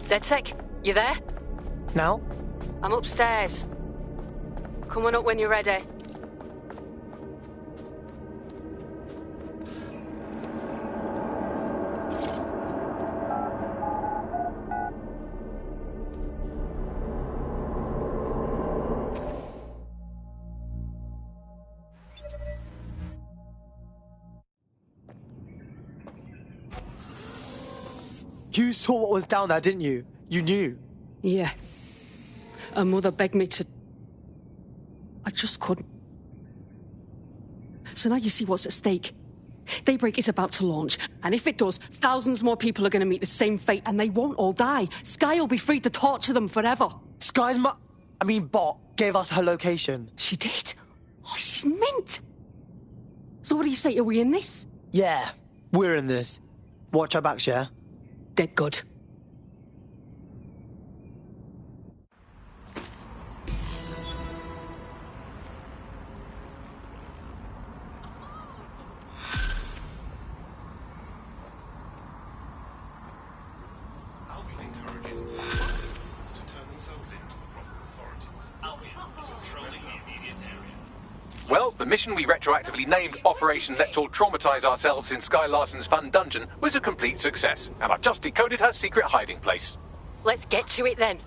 DedSec, you there? Now? I'm upstairs. Coming up when you're ready. You saw what was down there, didn't you? You knew. Yeah. Her mother begged me to... I just couldn't. So now you see what's at stake. Daybreak is about to launch, and if it does, thousands more people are going to meet the same fate, and they won't all die. Skye will be free to torture them forever. Skye's bot gave us her location. She did? Oh, she's mint. So what do you say? Are we in this? Yeah, we're in this. Watch our backs, yeah? Dead good. Albion encourages Albions to turn themselves in to the proper authorities. Albion is controlling the immediate area. Well, the mission we retroactively named Operation Let's All Traumatise Ourselves in Skye Larson's Fun Dungeon was a complete success, and I've just decoded her secret hiding place. Let's get to it then.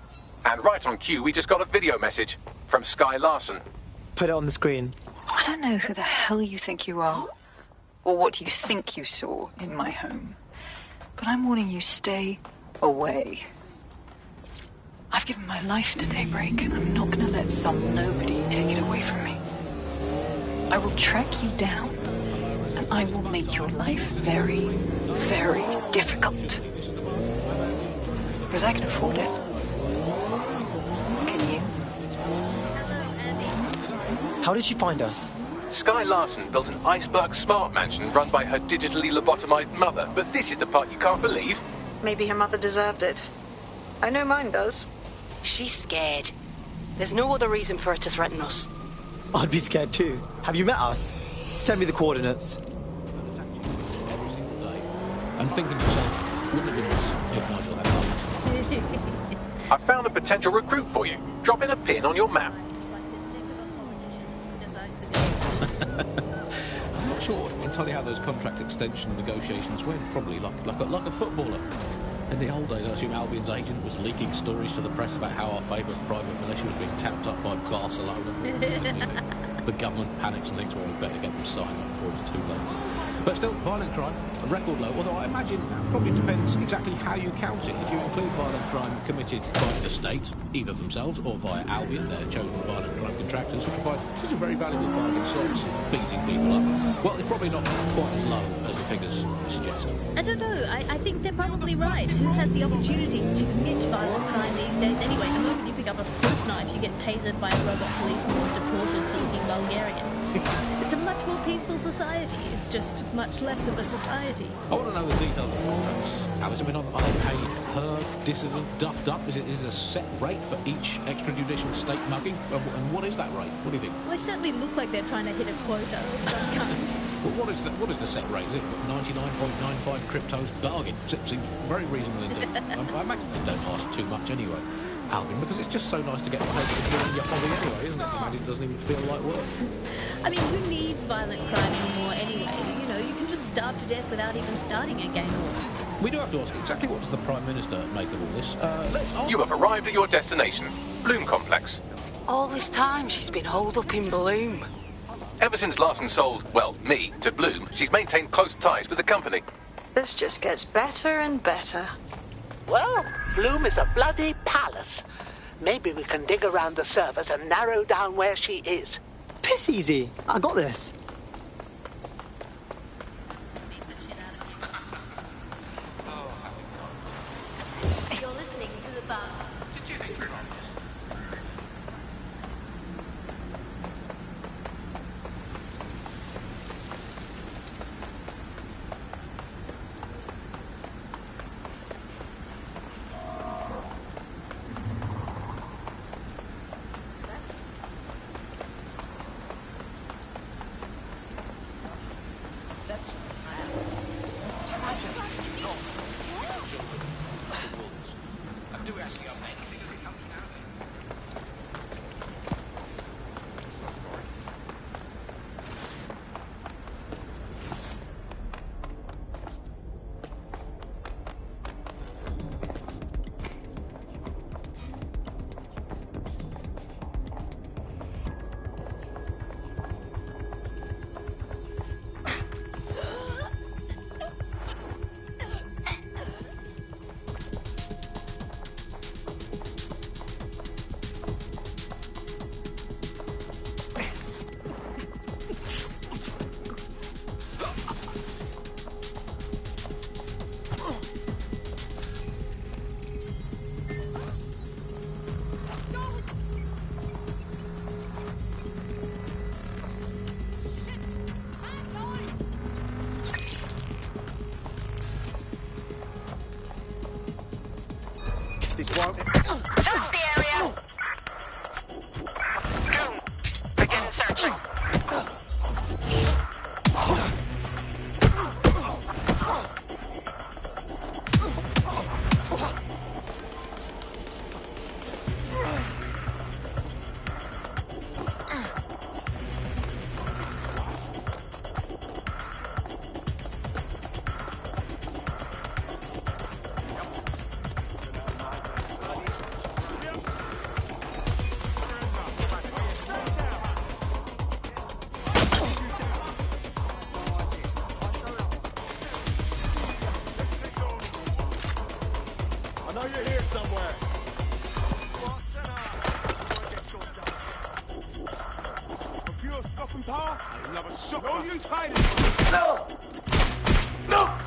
And right on cue, we just got a video message from Skye Larson. Put it on the screen. I don't know who the hell you think you are, or what you think you saw in my home, but I'm warning you, stay away. I've given my life to Daybreak, and I'm not going to let some nobody take it away from me. I will track you down, and I will make your life very, very difficult. Because I can afford it. Can you? How did she find us? Skye Larson built an iceberg smart mansion run by her digitally lobotomized mother, but this is the part you can't believe. Maybe her mother deserved it. I know mine does. She's scared. There's no other reason for her to threaten us. I'd be scared too. Have you met us? Send me the coordinates. Every single day. And thinking to yourself, wouldn't it be nice if Nigel had done? I found a potential recruit for you. Drop in a pin on your map. I'm not sure entirely how those contract extension negotiations went. Probably like a footballer. In the old days, I assume Albion's agent was leaking stories to the press about how our favourite private militia was being tapped up by Barcelona. The government panics and thinks, well, we better get them signed up before it's too late. But still, violent crime, a record low, although I imagine that probably depends exactly how you count it. If you include violent crime committed by the state, either themselves or via Albion, their chosen violent crime contractors, who provide such a very valuable bargain service, beating people up, well, it's probably not quite as low as the figures suggest. I don't know. I think they're probably right. Who has the opportunity to commit violent crime these days anyway? The moment you pick up a fruit knife, you get tasered by a robot policeman or deported for looking Bulgarian. It's a much more peaceful society. It's just much less of a society. I want to know the details of the contracts. Alice, I mean, are they paid per dissident duffed up? Is it a set rate for each extrajudicial state mugging? And what is that rate? What do you think? Well, they certainly look like they're trying to hit a quota of some kind. Well, what is the set rate? Is it 99.95 cryptos bargain? Seems very reasonable indeed. I imagine they don't ask too much anyway, Albion, because it's just so nice to get paid for doing your hobby anyway, isn't it? I imagine it doesn't even feel like work. I mean, who needs violent crime anymore anyway? You know, you can just starve to death without even starting a gang war. We do have to ask, exactly what does the Prime Minister make of all this? Let's ask... You have arrived at your destination, Bloom Complex. All this time she's been holed up in Bloom. Ever since Larson sold, well, me, to Bloom, she's maintained close ties with the company. This just gets better and better. Well, Bloom is a bloody palace. Maybe we can dig around the servers and narrow down where she is. Piss easy. I got this. You're listening to the bar. Do we actually own anything as a company now? This won't... Search the area! Goon, begin searching. I know you're here somewhere. Pure stopping power? I love a shot. No use hiding. No! No!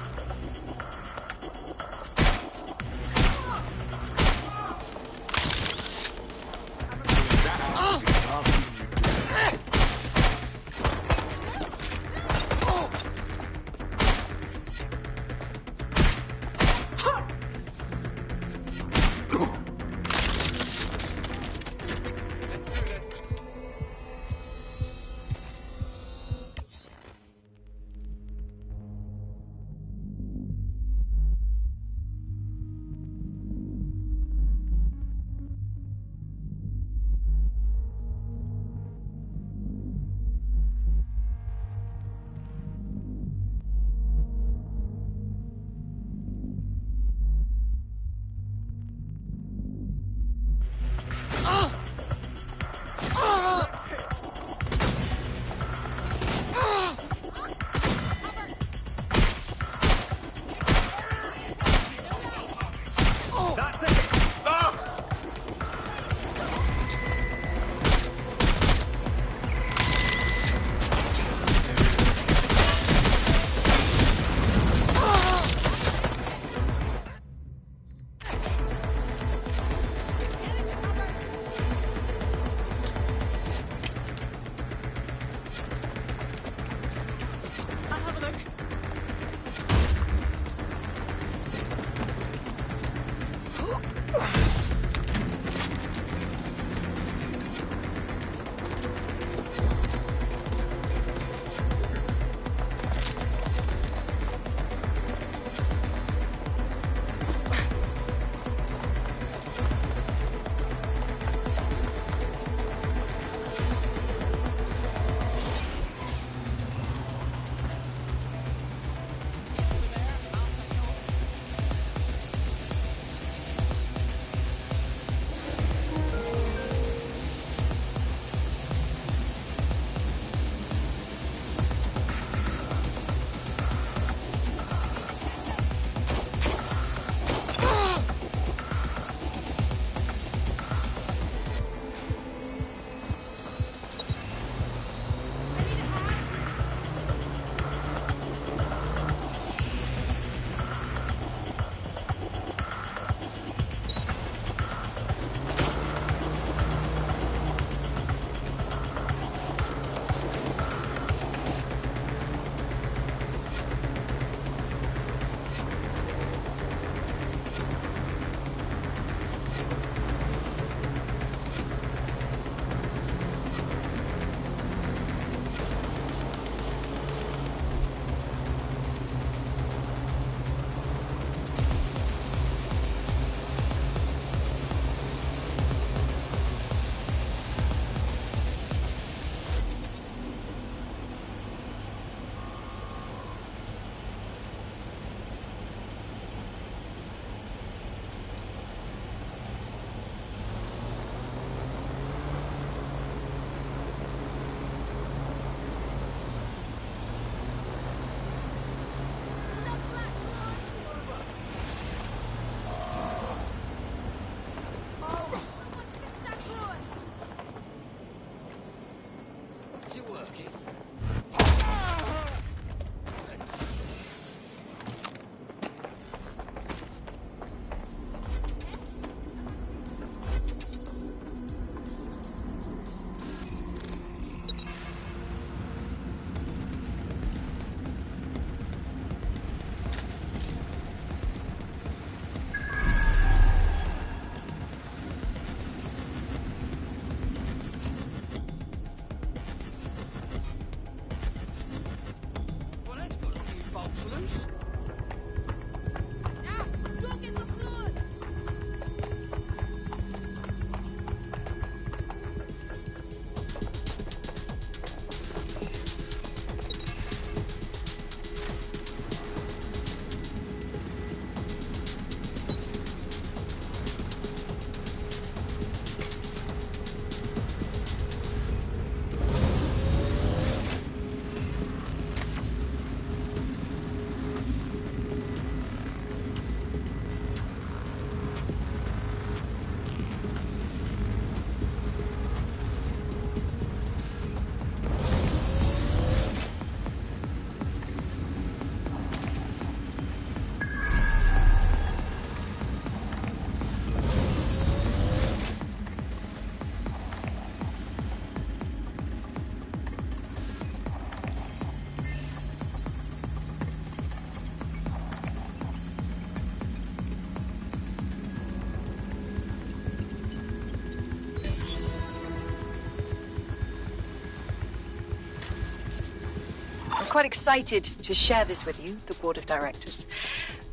quite excited to share this with you, the board of directors.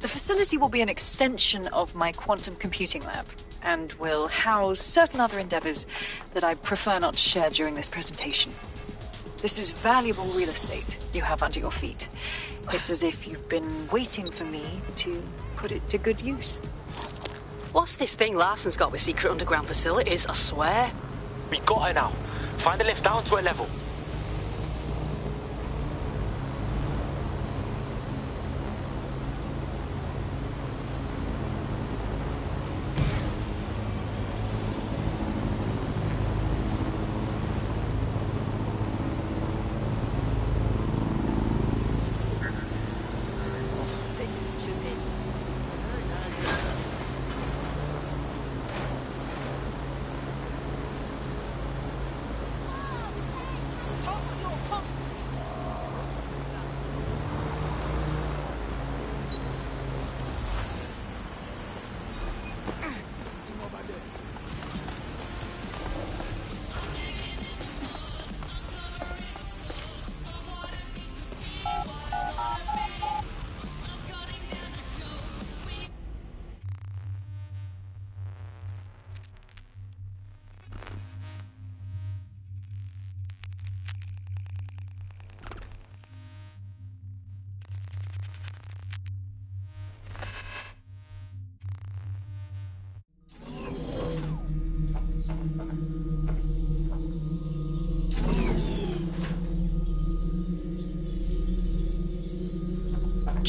The facility will be an extension of my quantum computing lab and will house certain other endeavors that I prefer not to share during this presentation. This is valuable real estate you have under your feet. It's as if you've been waiting for me to put it to good use. What's this thing Larson's got with secret underground facilities, I swear? We got her now. Find a lift down to her level.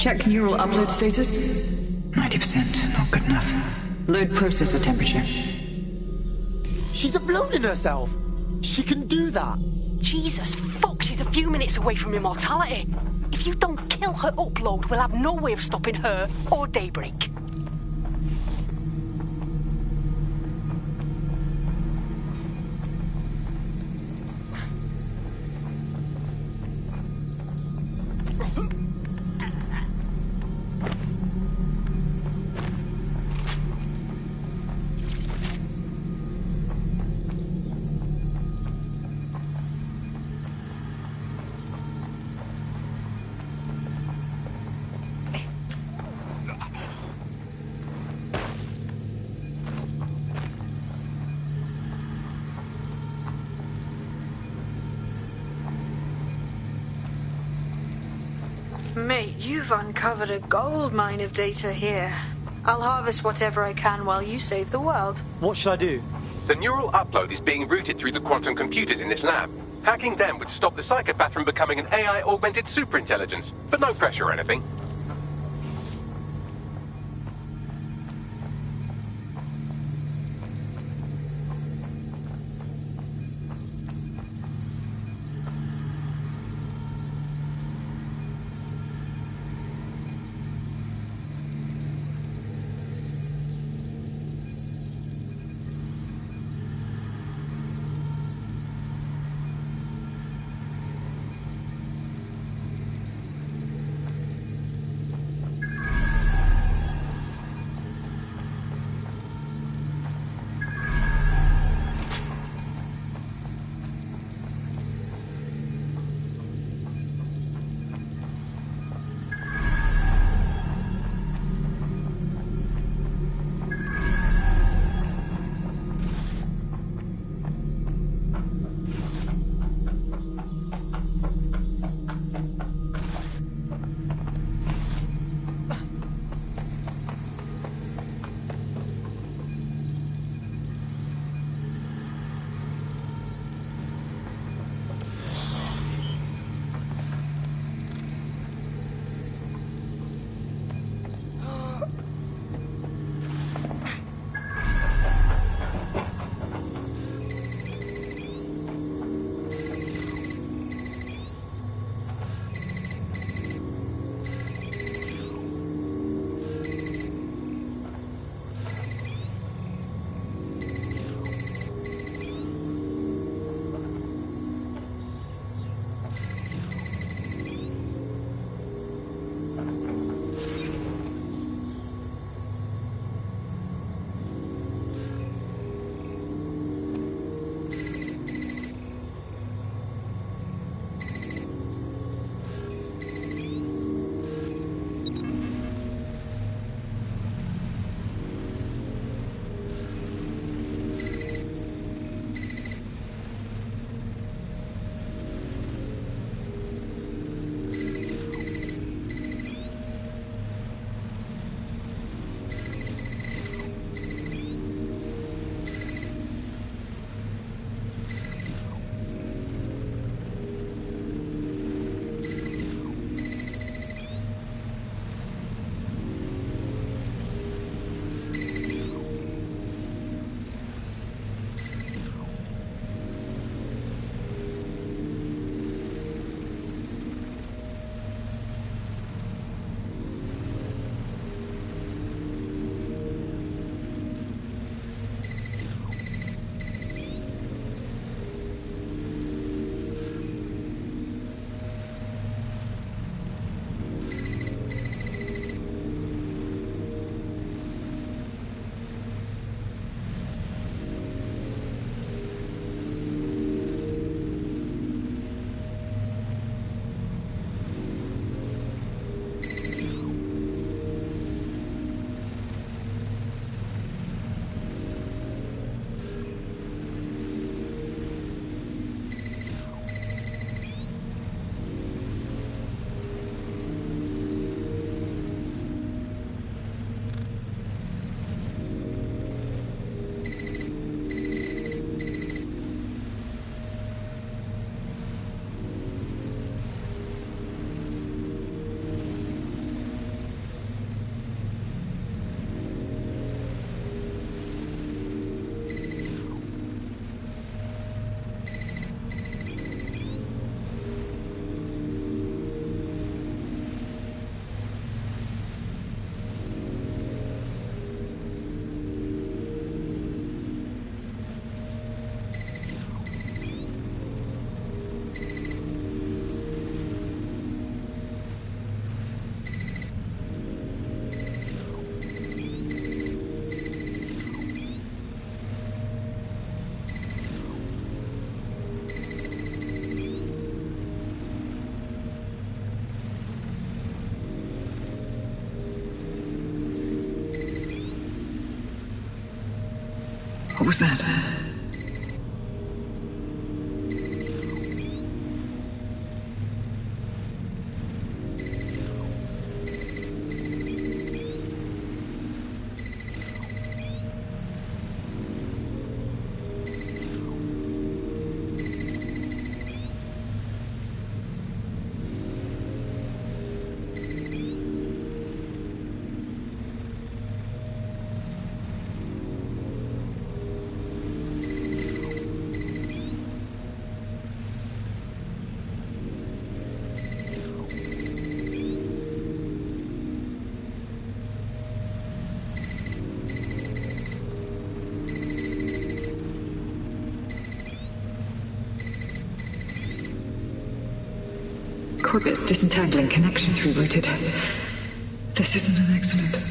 Check neural upload status. 90%, not good enough. Load processor temperature. She's uploading herself. She can do that. Jesus fuck, she's a few minutes away from immortality. If you don't kill her upload, we'll have no way of stopping her or Daybreak. Mate, you've uncovered a gold mine of data here. I'll harvest whatever I can while you save the world. What should I do? The neural upload is being routed through the quantum computers in this lab. Hacking them would stop the psychopath from becoming an AI-augmented superintelligence, but no pressure or anything. What was that? Corbet's disentangling connections rerouted. This isn't an accident.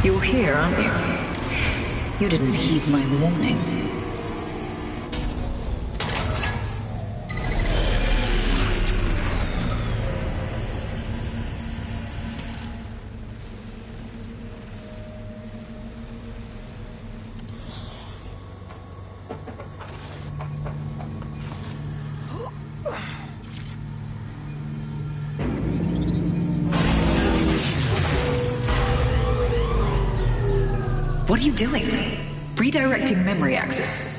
You're here, aren't you? You didn't heed my warning. What are you doing? Redirecting memory access.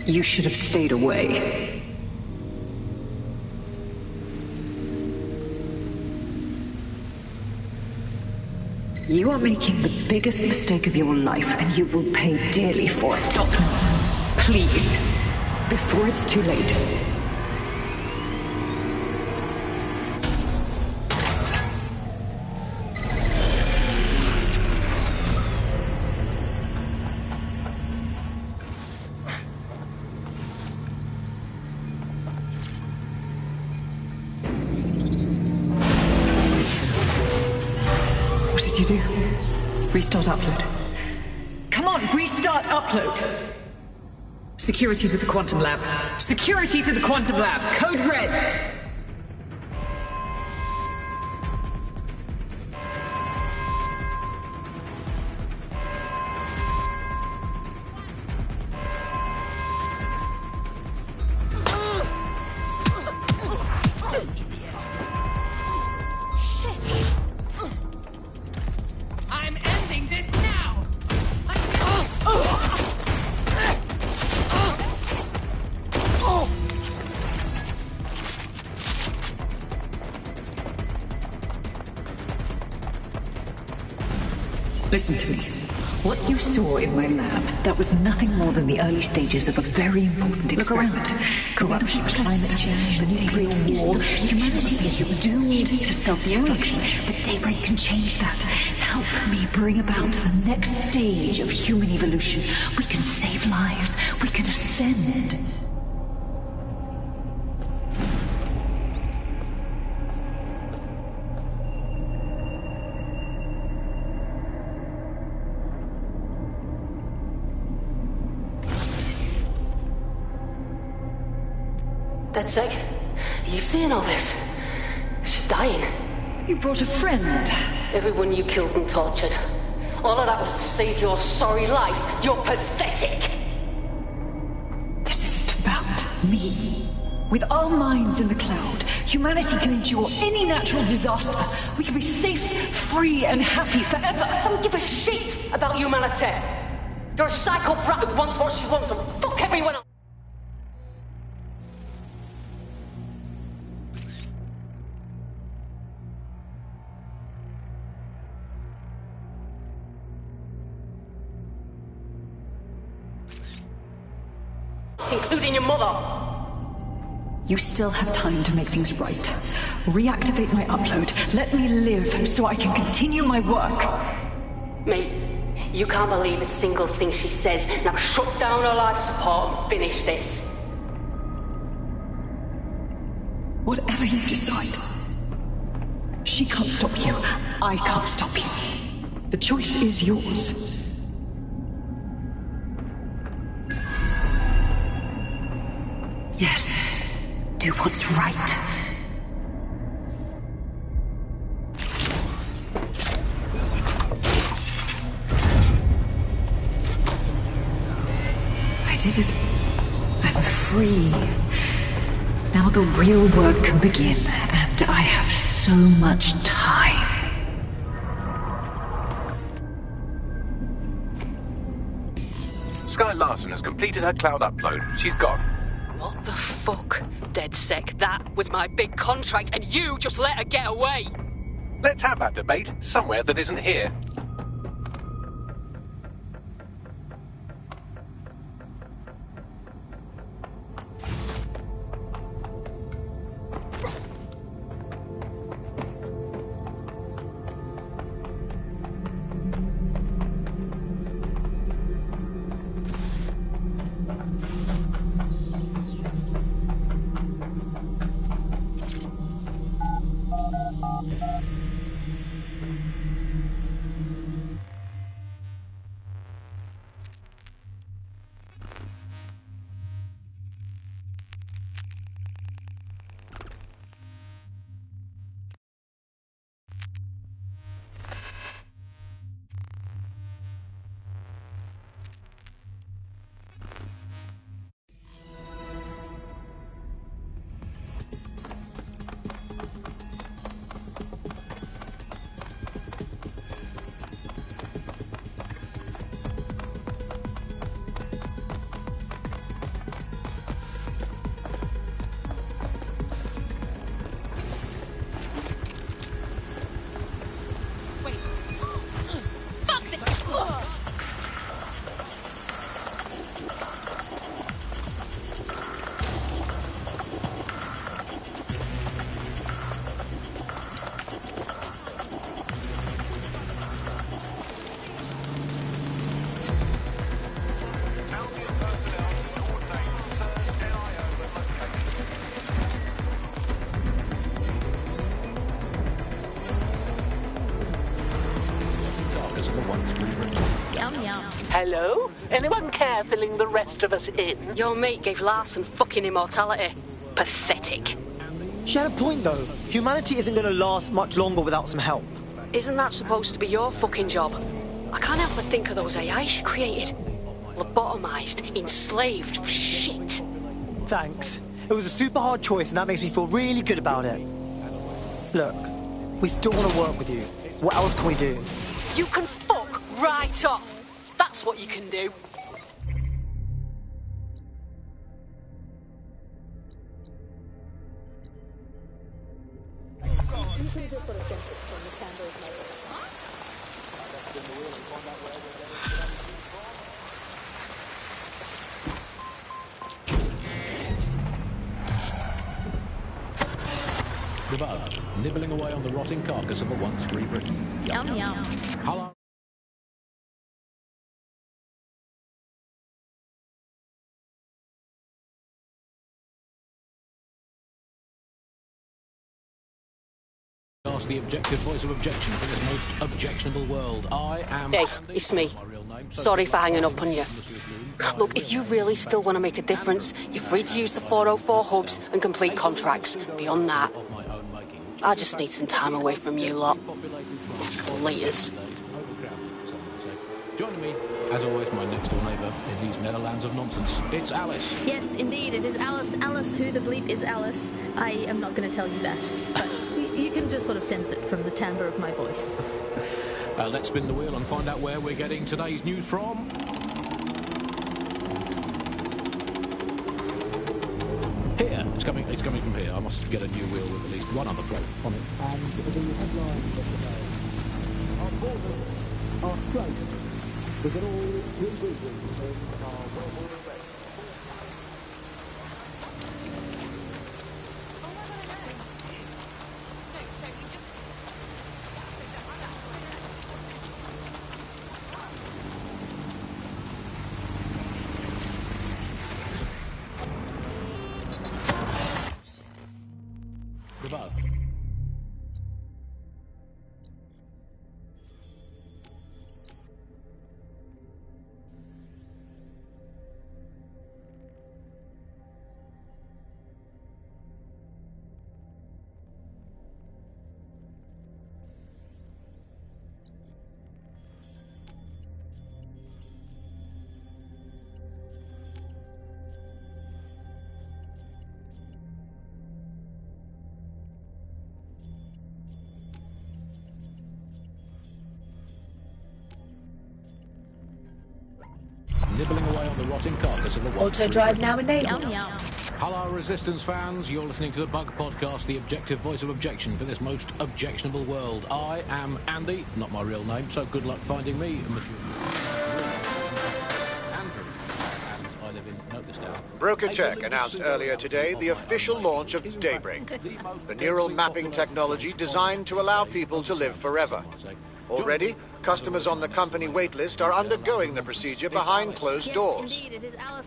You should have stayed away. You are making the biggest mistake of your life, and you will pay dearly for it. Stop. Please. Before it's too late. You do? Restart upload. Come on, restart upload! Security to the Quantum Lab. Security to the Quantum Lab. Code red! Listen to me. What you saw in my lab, that was nothing more than the early stages of a very important experiment. Corruption, climate change, the nuclear war. Humanity is doomed to self-destruction. But Daybreak can change that. Help me bring about the next stage of human evolution. We can save lives. We can ascend. DedSec, are you seeing all this? She's dying. You brought a friend. Everyone you killed and tortured. All of that was to save your sorry life. You're pathetic. This isn't about me. With our minds in the cloud, humanity can endure any natural disaster. We can be safe, free, and happy forever. I don't give a shit about humanity. You're a psycho brat who wants what she wants and fuck everyone else. Including your mother. You still have time to make things right. Reactivate my upload. Let me live so I can continue my work. Mate, you can't believe a single thing she says. Now shut down her life support and finish this. Whatever you decide. She can't stop you. I can't stop you. The choice is yours. Yes, do what's right. I did it. I'm free. Now the real work can begin, and I have so much time. Sky Larson has completed her cloud upload. She's gone. What the fuck? DedSec, that was my big contract and you just let her get away! Let's have that debate somewhere that isn't here. carcass of a once free Britain. Yum yum. Hello? Anyone care filling the rest of us in? Your mate gave Larson fucking immortality. Pathetic. She had a point, though. Humanity isn't going to last much longer without some help. Isn't that supposed to be your fucking job? I can't help but think of those AI she created. Lobotomized, enslaved, shit. Thanks. It was a super hard choice, and that makes me feel really good about it. Look, we still want to work with you. What else can we do? You can fuck right off. That's what you can do. The bug, nibbling away on the rotting carcass of a once free Britain. Yum yum. Hello. The objective voice of objection for this most objectionable world. I am... Hey, it's me. Sorry for hanging up on you. Look, if you really still want to make a difference, you're free to use the 404 hubs and complete contracts. Beyond that, I just need some time away from you lot. Laters. Joining me, as always, my next door neighbour in these Netherlands of nonsense. It's Alice. Yes, indeed, it is Alice. Alice, who the bleep is Alice? I am not going to tell you that, but you can just sort of sense it from the timbre of my voice. Let's spin the wheel and find out where we're getting today's news from. Here, it's coming from here. I must get a new wheel with at least one other plate on it. And the headlines of today. Our borders are closed. We can all revisit in our well-bordered red. Above. Nibbling away on the rotting carcass of a Auto drive now enabled. Yum yum. Hello, Resistance fans. You're listening to the Bug Podcast, the objective voice of objection for this most objectionable world. I am Andy, not my real name, so good luck finding me. Andrew, and I live in, note this down. Broker Tech announced earlier today the official launch of Daybreak, the neural mapping technology designed to allow people to live forever. Already, customers on the company waitlist are undergoing the procedure behind closed doors.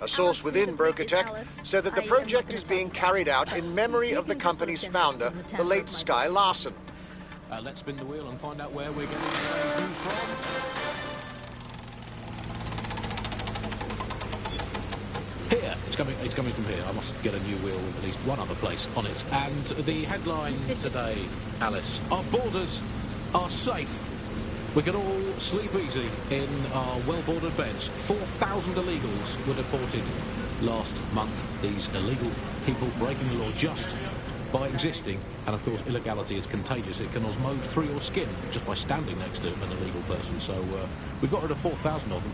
A source within Broker Tech said that the project is being carried out in memory of the company's founder, the late Sky Larson. Let's spin the wheel and find out where we're getting today's news from. Here, it's coming from here. I must get a new wheel with at least one other place on it. And the headline today, Alice, our borders are safe. We can all sleep easy in our well-bordered beds. 4,000 illegals were deported last month. These illegal people breaking the law just by existing. And of course, illegality is contagious. It can osmose through your skin just by standing next to an illegal person. So we've got rid of 4,000 of them.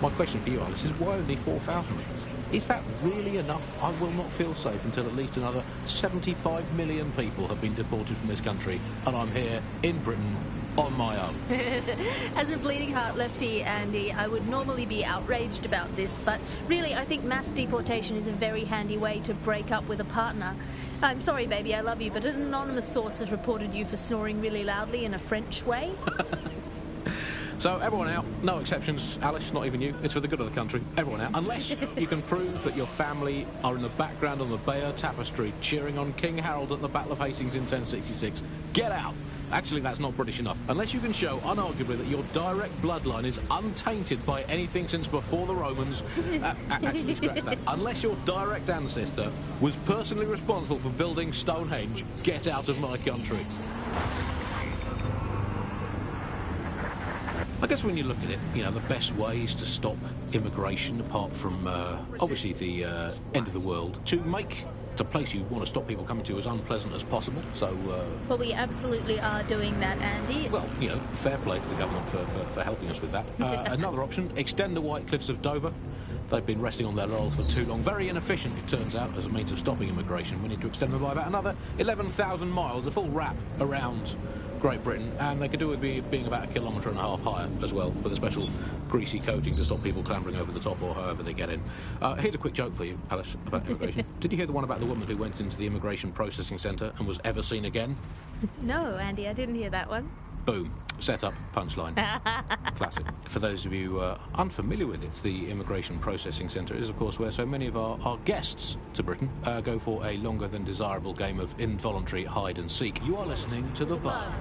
My question for you, Alice, is why only 4,000? Is that really enough? I will not feel safe until at least another 75 million people have been deported from this country. And I'm here in Britain on my own. As a bleeding heart lefty, Andy, I would normally be outraged about this, but really I think mass deportation is a very handy way to break up with a partner. I'm sorry, baby, I love you, but an anonymous source has reported you for snoring really loudly in a French way. So everyone out, no exceptions, Alice, not even you. It's for the good of the country. Everyone out, unless you can prove that your family are in the background on the Bayeux Tapestry cheering on King Harold at the Battle of Hastings in 1066. Get out. Actually, that's not British enough. Unless you can show, unarguably, that your direct bloodline is untainted by anything since before the Romans... actually, scratch that. Unless your direct ancestor was personally responsible for building Stonehenge, get out of my country. I guess when you look at it, you know, the best ways to stop immigration, apart from, obviously, the end of the world, to make the place you want to stop people coming to as unpleasant as possible, so... Well, we absolutely are doing that, Andy. Well, you know, fair play to the government for helping us with that. Another option, extend the White Cliffs of Dover. They've been resting on their laurels for too long. Very inefficient, it turns out, as a means of stopping immigration. We need to extend them by about another 11,000 miles, a full wrap around Great Britain, and they could do with being about 1.5 kilometres higher as well, with a special greasy coating to stop people clambering over the top or however they get in. Here's a quick joke for you, Alice, about immigration. Did you hear the one about the woman who went into the immigration processing centre and was ever seen again? No, Andy, I didn't hear that one. Boom. Set up, punchline. Classic. For those of you unfamiliar with it, the Immigration Processing Centre is, of course, where so many of our guests to Britain go for a longer than desirable game of involuntary hide and seek. You are listening to The Bug.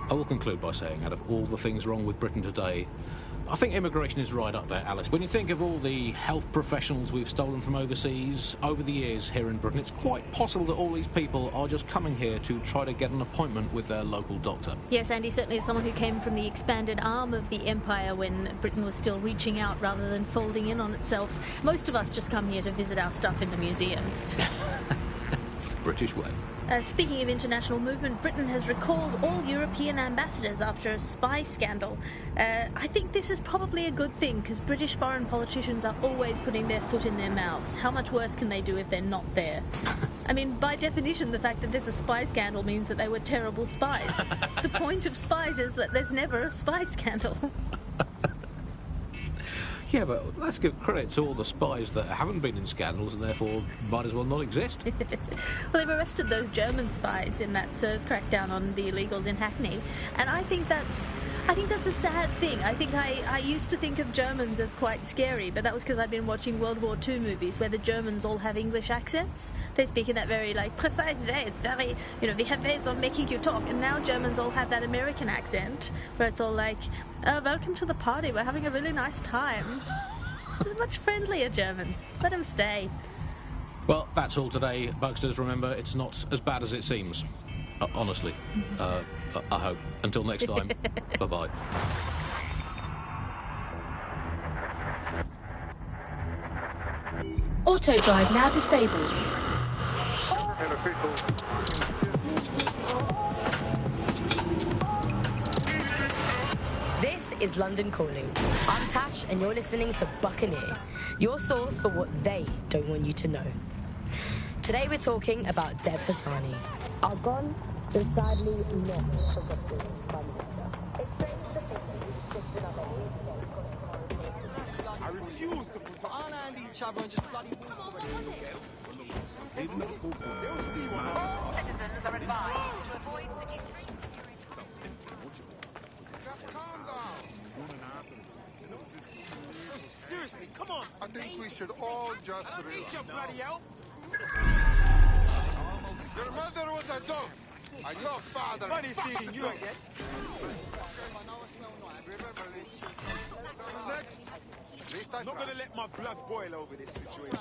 I will conclude by saying, out of all the things wrong with Britain today, I think immigration is right up there, Alice. When you think of all the health professionals we've stolen from overseas over the years here in Britain, it's quite possible that all these people are just coming here to try to get an appointment with their local doctor. Yes, Andy, certainly as someone who came from the expanded arm of the empire when Britain was still reaching out rather than folding in on itself, most of us just come here to visit our stuff in the museums. It's the British way. Speaking of international movement, Britain has recalled all European ambassadors after a spy scandal. I think this is probably a good thing, because British foreign politicians are always putting their foot in their mouths. How much worse can they do if they're not there? I mean, by definition, the fact that there's a spy scandal means that they were terrible spies. The point of spies is that there's never a spy scandal. Yeah, but let's give credit to all the spies that haven't been in scandals and therefore might as well not exist. Well, they've arrested those German spies in that SIRS crackdown on the illegals in Hackney, and I think that's a sad thing. I think I used to think of Germans as quite scary, but that was because I'd been watching World War II movies where the Germans all have English accents. They speak in that very, precise way. It's very, we have ways of making you talk, and now Germans all have that American accent where it's all like, oh, welcome to the party, we're having a really nice time. They're much friendlier Germans. Let them stay. Well, that's all today, Bugsters. Remember, it's not as bad as it seems. Honestly. I hope. Until next time. Bye-bye. Auto drive now disabled. This is London Calling. I'm Tash, and you're listening to Buccaneer, your source for what they don't want you to know. Today we're talking about Dev Hassani. Our gone is sadly not forgotten by I refuse to put our hand each other and just bloody walk away. All citizens are advised to avoid city streets. Calm down. Oh, seriously, come on. I think we should all just I don't need relax. your bloody help. Your mother was a dog. And your father... Funny seeing you again. Remember this. Next. At least I I'm not tried. going to let my blood boil over this situation.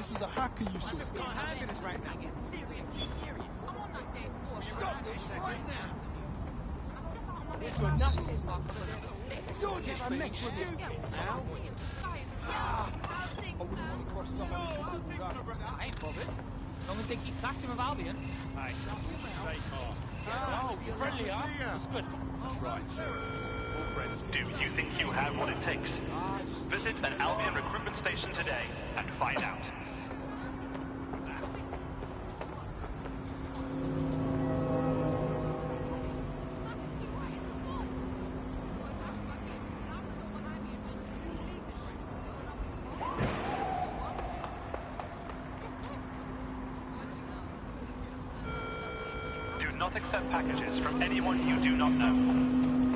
this was a hacker you saw. Just can't handle this right now. Stop this right now. This was nothing. You're just being stupid now. I wouldn't want to cross someone. I ain't bothered. As long as they keep clashing with Albion. Hey, stay calm. Oh, you're friendly, huh? That's good. Right. All friends. Do you think you have what it takes? Visit an Albion recruitment station today and find out. Do not accept packages from anyone you do not know.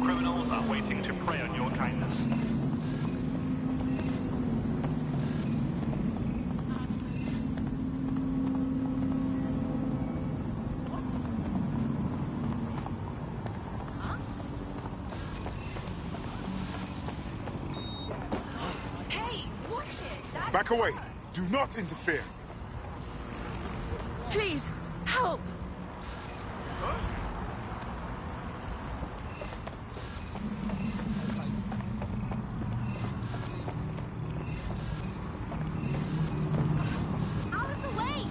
Criminals are waiting to prey on your kindness. Hey, watch it! Back away. Do not interfere. Please, help! Out of the way!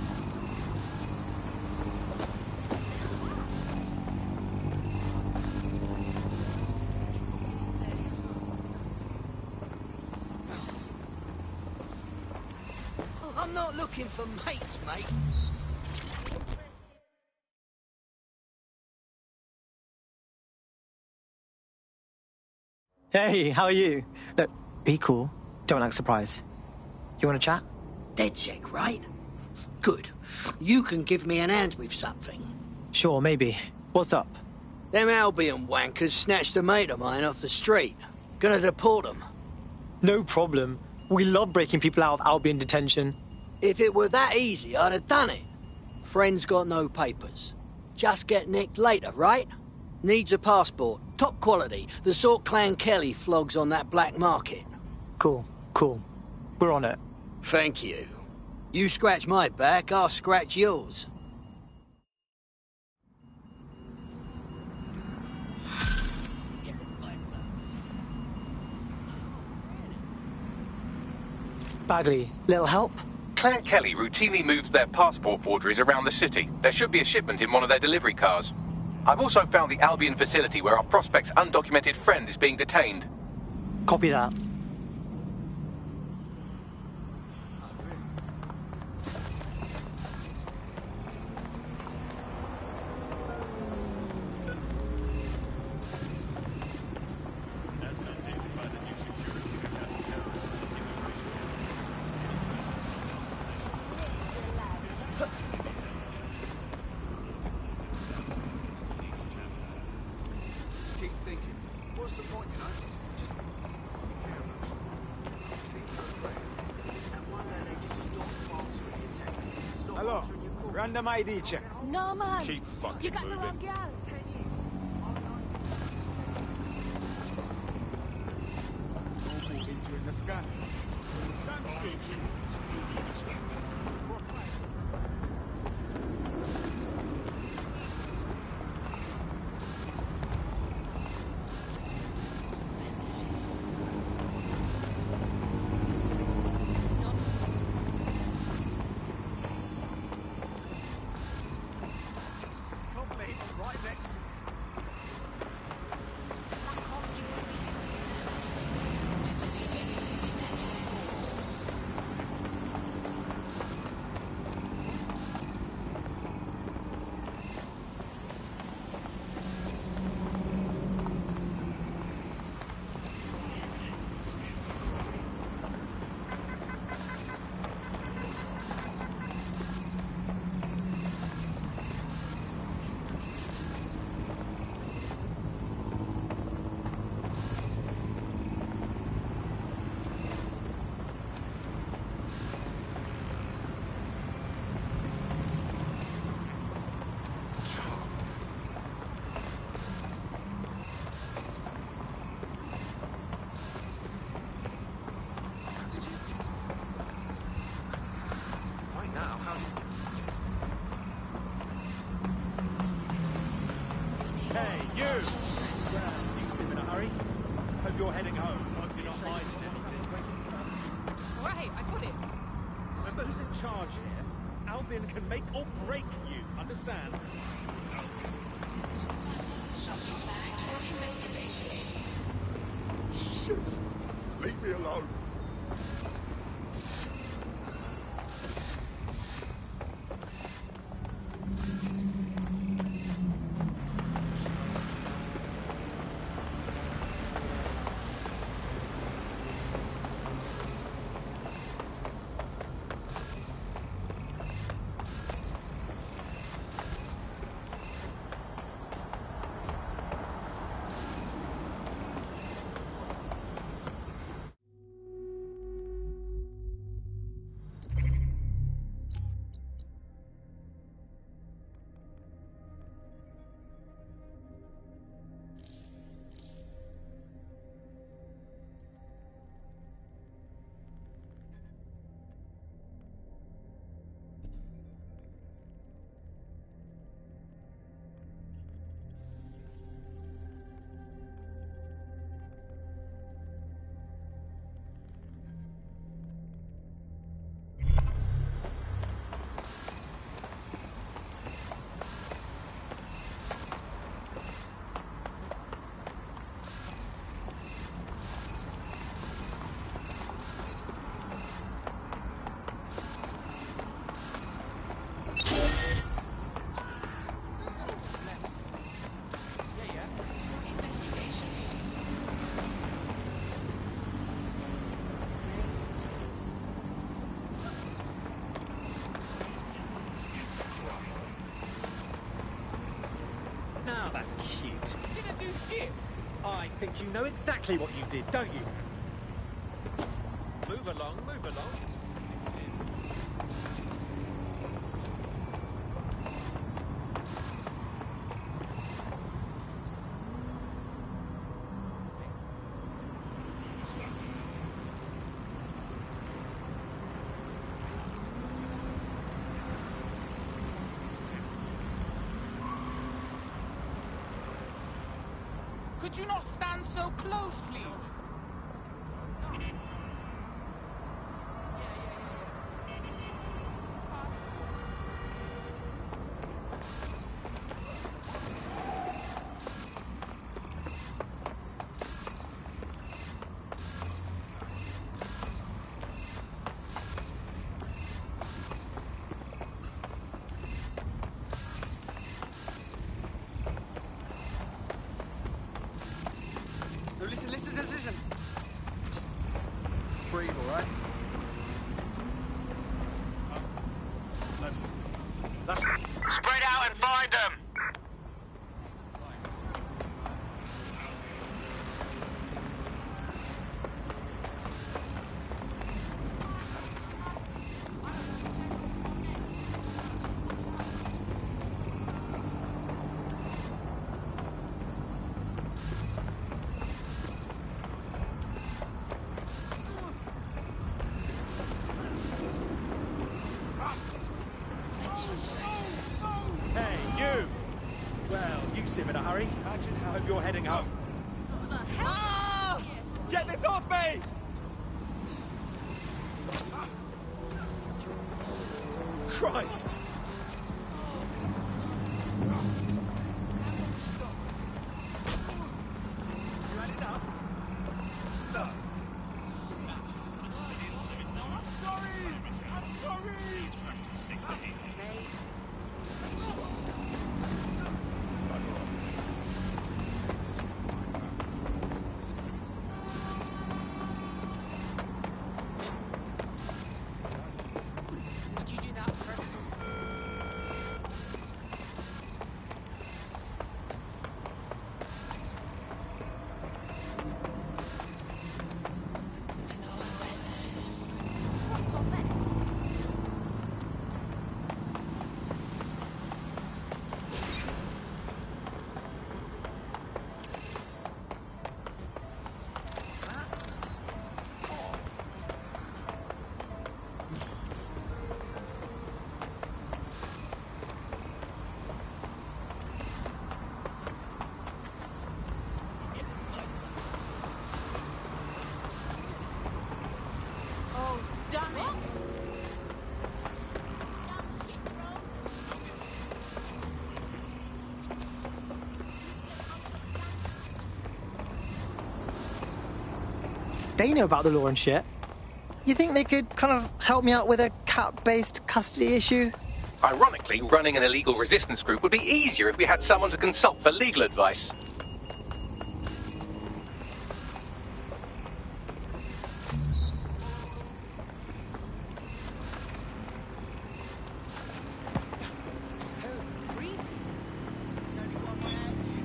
I'm not looking for mates, mate. Hey, how are you? Look, be cool. Don't act surprised. You want to chat? Dead check, right? Good. You can give me an hand with something. Sure, maybe. What's up? Them Albion wankers snatched a mate of mine off the street. Gonna deport them. No problem. We love breaking people out of Albion detention. If it were that easy, I'd have done it. Friend's got no papers. Just get nicked later, right? Needs a passport. Top quality. The sort Clan Kelly flogs on that black market. Cool, cool. We're on it. Thank you. You scratch my back, I'll scratch yours. Bagley, little help? Clan Kelly routinely moves their passport forgeries around the city. There should be a shipment in one of their delivery cars. I've also found the Albion facility where our prospect's undocumented friend is being detained. Copy that. As mandated by the new security and counter-terrorism Keep thinking. What's the point, you know? Just Hello. Random ID check. No, man. Keep fucking You got the moving. wrong gal. In the sky. got it. Remember who's in charge here? Albion can make or break you, understand? Shit! Leave me alone. Now that's cute. Didn't do shit. I think you know exactly what you did, don't you? Move along, move along. Could you not stand so close, please? No, listen. Just breathe, all right? Spread out and find them! Hey, you! Well, you seem in a hurry. Hope you're heading home. What the hell? Ah! Get this off me! Christ! You had enough? No. I'm sorry! Did you do that on purpose? They know about the law and shit. You think they could kind of help me out with a cat-based custody issue? Ironically, running an illegal resistance group would be easier if we had someone to consult for legal advice.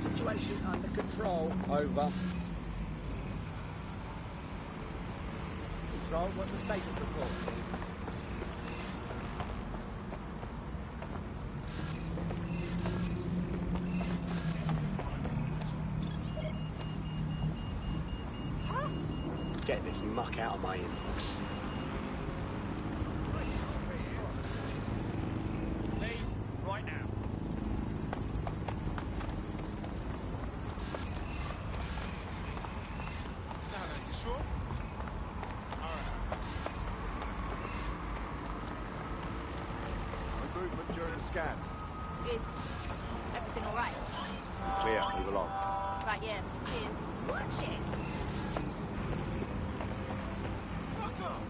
Situation under control. Over. Control, what's the status report? Get this muck out of my inbox. Right now. You sure? Movement during the scan. Is everything alright? Clear, move along. Right, yeah. Cheers. What shit? Fuck off!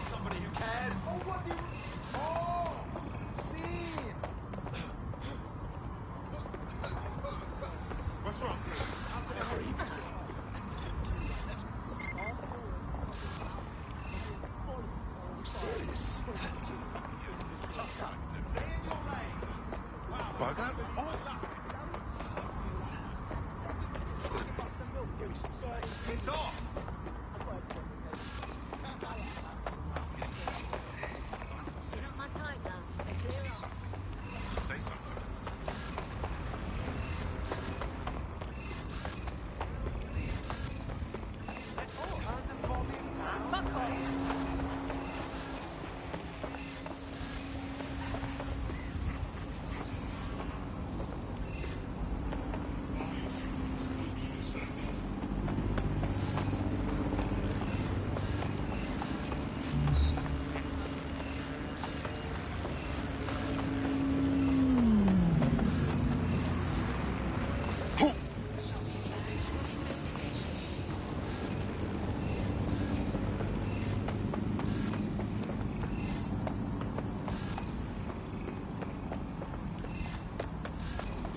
Somebody who cares. Oh, what do you... Oh! See! What's wrong? You serious? Bugger? Oh! Piss off! Not my time, love. See something. Say something. Fuck off.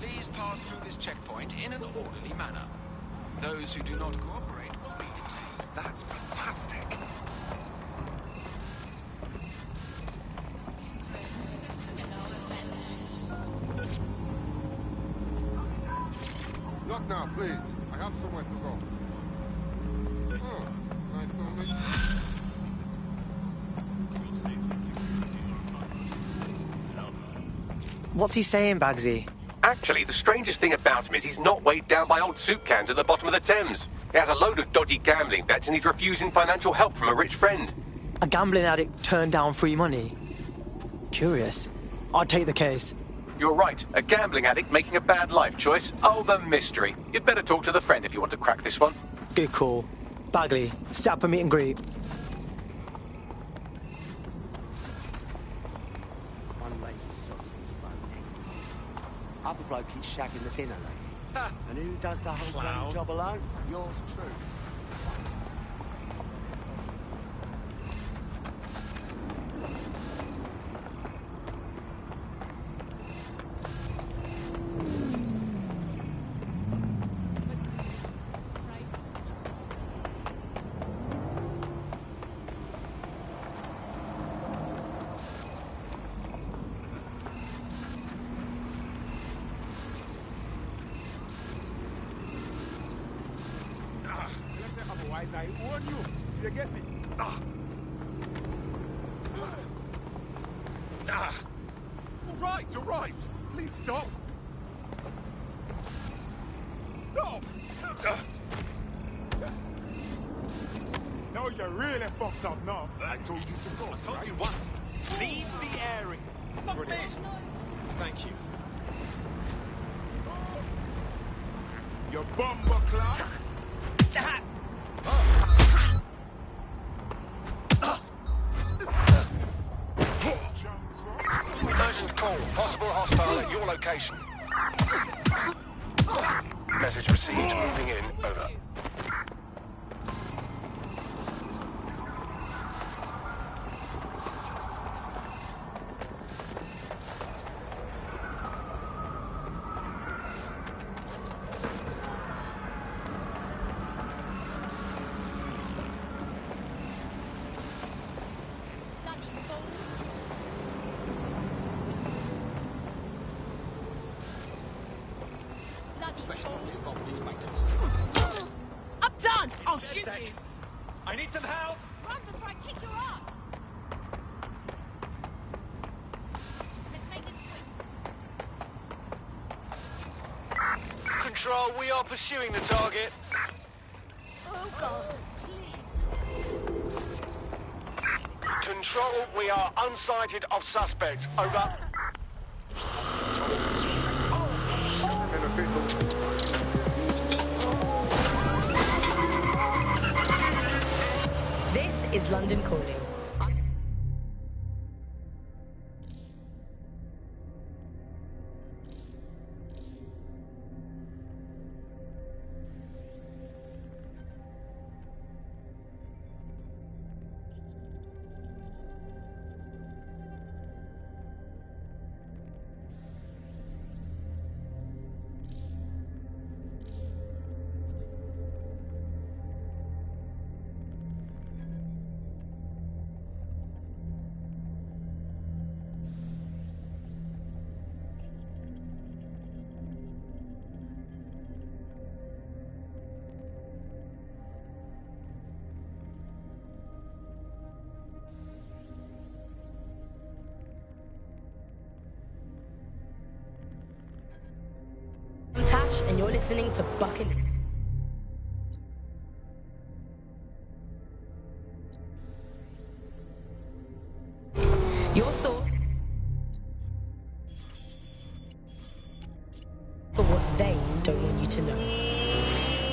Please pass through this checkpoint in an orderly manner. Those who do not cooperate will be detained. That's fantastic. Look now, please. I have somewhere to go. Oh, it's nice to meet you. What's he saying, Bagsy? Actually, the strangest thing about him is he's not weighed down by old soup cans at the bottom of the Thames. He has a load of dodgy gambling debts and he's refusing financial help from a rich friend. A gambling addict turned down free money? Curious. I'd take the case. You're right, a gambling addict making a bad life choice. Oh, the mystery. You'd better talk to the friend if you want to crack this one. Good call. Bagley, set up a meet and greet. One lazy sod's phone. Other bloke keeps shagging the dinner lady. And who does the whole bloody job alone? Yours true. Otherwise, I warn you. You get me? All right. Please stop. Stop. Oh, you're really fucked up now. I told you to go. I told you once. Leave the area. Brilliant. Thank you. You bumper clock. Urgent call. Possible hostile at your location. Message received. Moving in. Over. I'm done! I'll shoot you! I need some help! Run before I kick your ass! Let's make this quick. Control, we are pursuing the target. Oh, God. Control, we are unsighted of suspects. Over. This is London Calling. I'm Tash, and you're listening to Buccaneer. Your source for what they don't want you to know.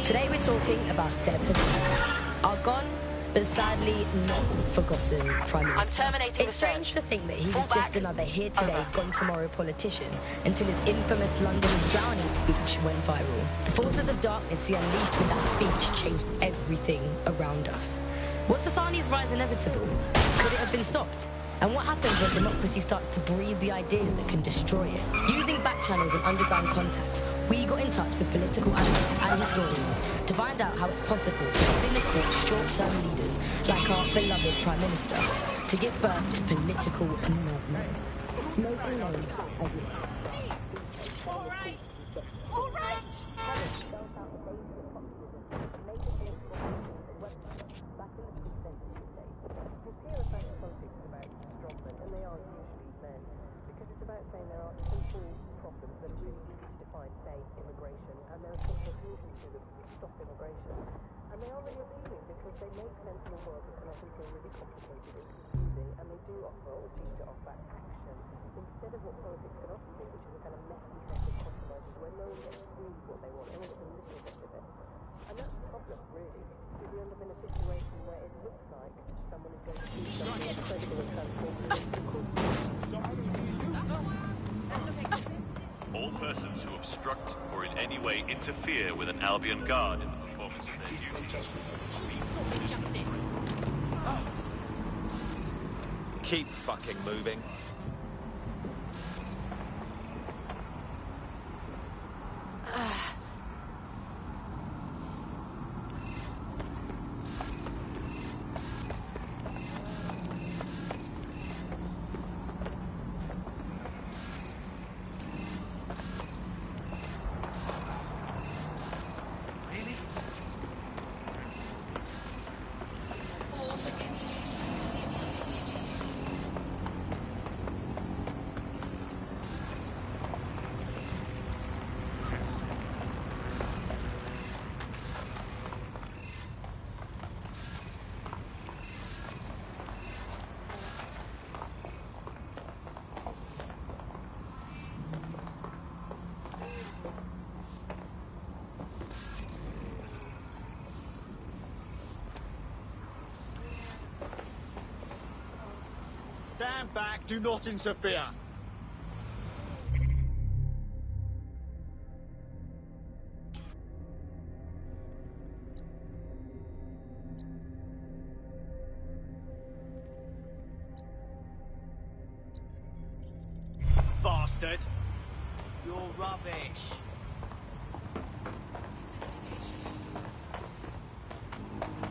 Today we're talking about Dev Hasani, our gone but sadly not forgotten Prime Minister. I'm terminating It's the strange search. to think that he Fall was just back. another here today, gone tomorrow politician until his infamous London is drowning speech went viral. The forces of darkness he unleashed with that speech changed everything around us. Was Hasani's rise inevitable? Could it have been stopped? And what happens when democracy starts to breed the ideas that can destroy it? Using back channels and underground contacts, we got in touch with political analysts and historians to find out how it's possible for cynical, short-term leaders like our beloved Prime Minister to give birth to political madmen. Making known as All right! And they are really appealing because they make sense of a world that can often feel really complicated and confusing, and they do offer, or seem to offer, action instead of what politics can often be, which is a kind of messy set of compromises where no one gets really what they want, they want a little bit of it. And that's the problem, really, is we end up in a situation where it looks like someone is going to do something incredible and transformative. All persons who obstruct or in any way interfere with an Albion guard in the performance of their duties. Justice. Keep fucking moving. Stand back, do not interfere. Bastard! You're rubbish.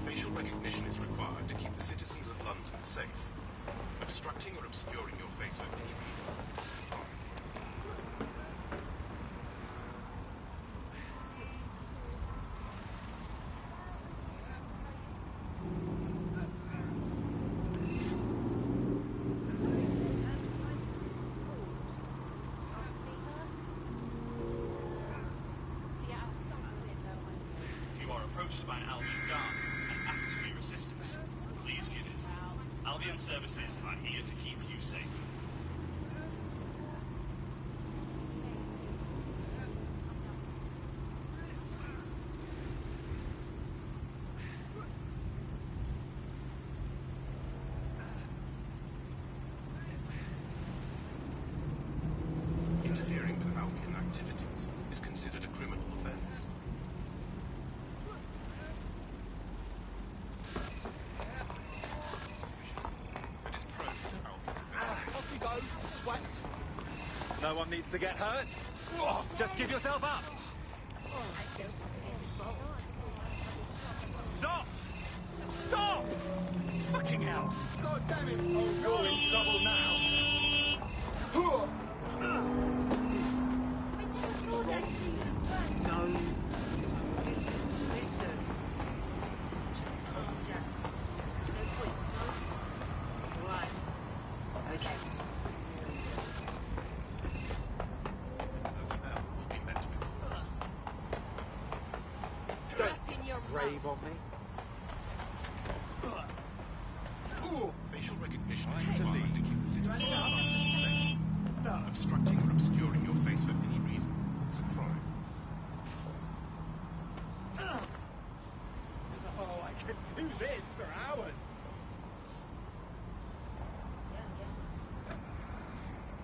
Facial recognition is required to keep the citizens of London safe. Obstructing or obscuring your face for any reason is a crime. You are approached by an Albion guard and asked for your assistance. Please give it. Albion services are here to keep you safe. Interfering with Albion activities is considered a criminal offense. It is prone to Albion investigation. Off you go, swat. No one needs to get hurt. Just give yourself up. Stop! Stop! Fucking hell. God damn it. Oh, you're in trouble now. No. Listen. Calm down. No point. No. Right. Okay. Personnel will be met with force. Don't rave on me. Facial recognition is required to keep the citizens of London safe. Obstructing or obscuring your face for any reason is a crime. Oh, I could do this for hours.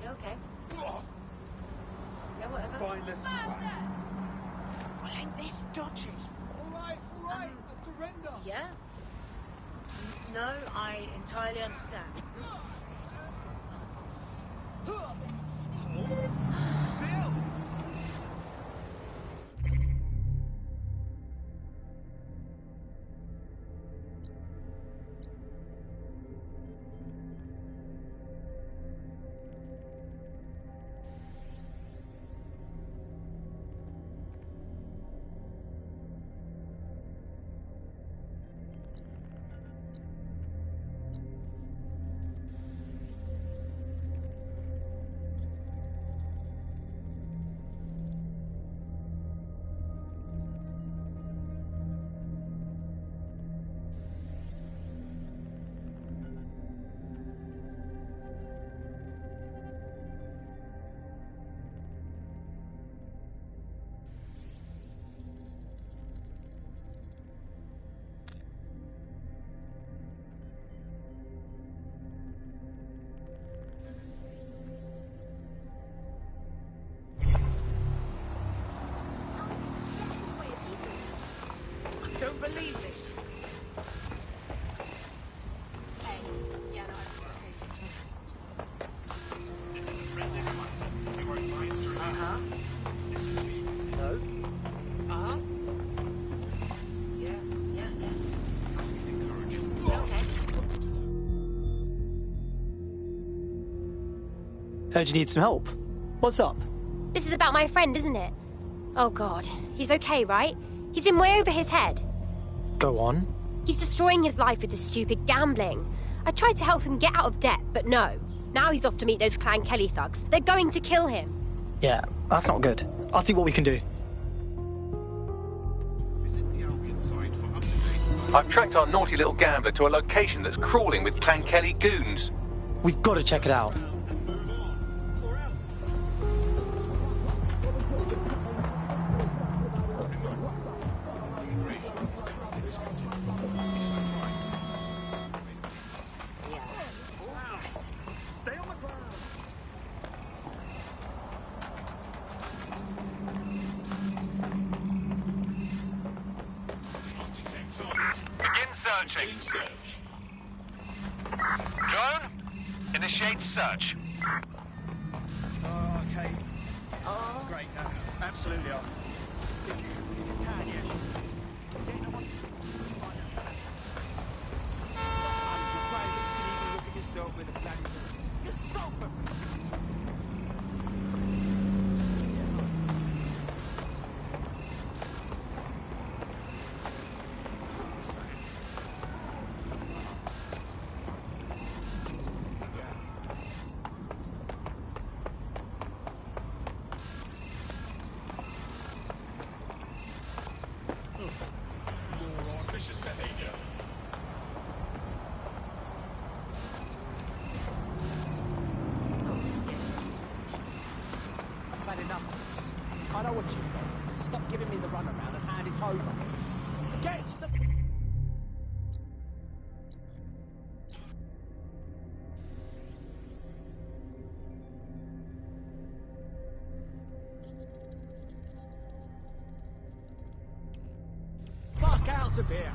You okay? Yeah, whatever. Spineless twat. Well, ain't this dodgy? All right, I surrender. Yeah? No, I entirely understand. Still. Don't believe this. Hey, yeah, no, This is a friendly reminder. You are advised to remain. This is me. No. Yeah. Encourages Heard you need some help. What's up? This is about my friend, isn't it? Oh god, he's okay, right? He's in way over his head. Go on. He's destroying his life with this stupid gambling. I tried to help him get out of debt, but no. Now he's off to meet those Clan Kelly thugs. They're going to kill him. Yeah, that's not good. I'll see what we can do. Visit the Albion site for up-to-date. I've tracked our naughty little gambler to a location that's crawling with Clan Kelly goons. We've got to check it out. Searching. Drone, initiate search. Oh, okay. That's great. Absolutely. If you can, yeah. I'm surprised that you can even look at yourself in the bloody mirror. You're so perfect. Suspicious behavior. I've had enough of this. I know what you've got. Just stop giving me the runaround and hand it over. Get the... fuck out of here!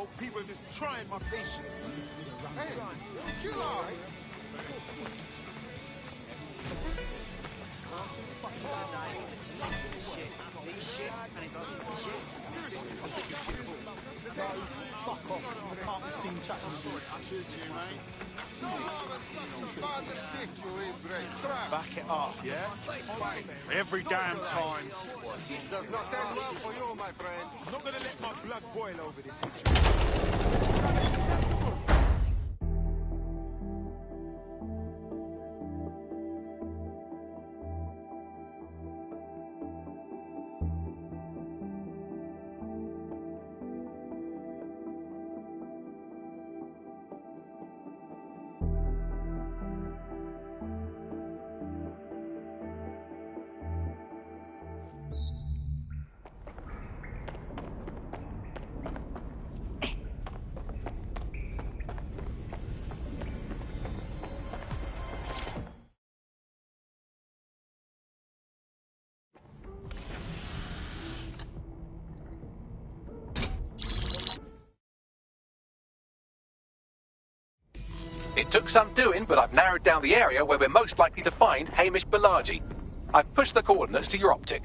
Oh, people are just trying my patience. Hey, chill out. Fuck off. I can't be seen chatting with you. Back it up, yeah? Every damn time. It does not end well for you, my friend. I'm not gonna let my blood boil over this situation. It took some doing, but I've narrowed down the area where we're most likely to find Hamish Balaji. I've pushed the coordinates to your optic.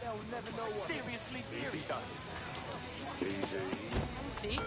They'll never know what. Seriously serious. Easy does it. Easy. See?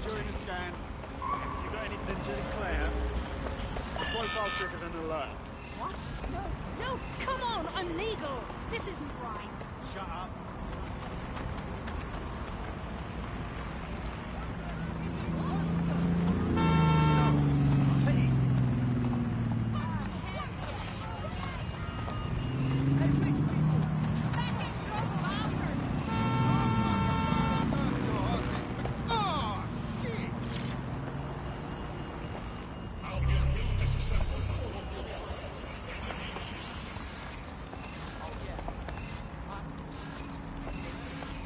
During the scan, you got anything to declare? Profile triggered an alert. What? No, no, come on, I'm legal. This isn't right. Shut up.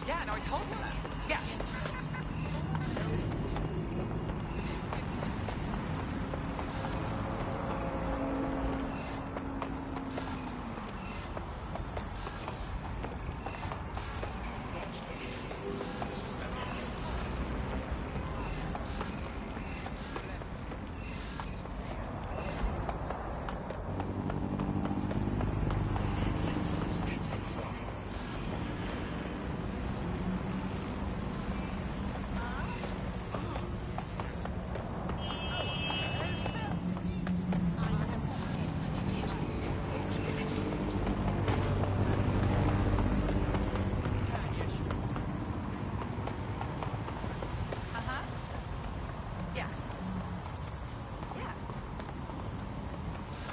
Yeah, no, I told him that. Yeah.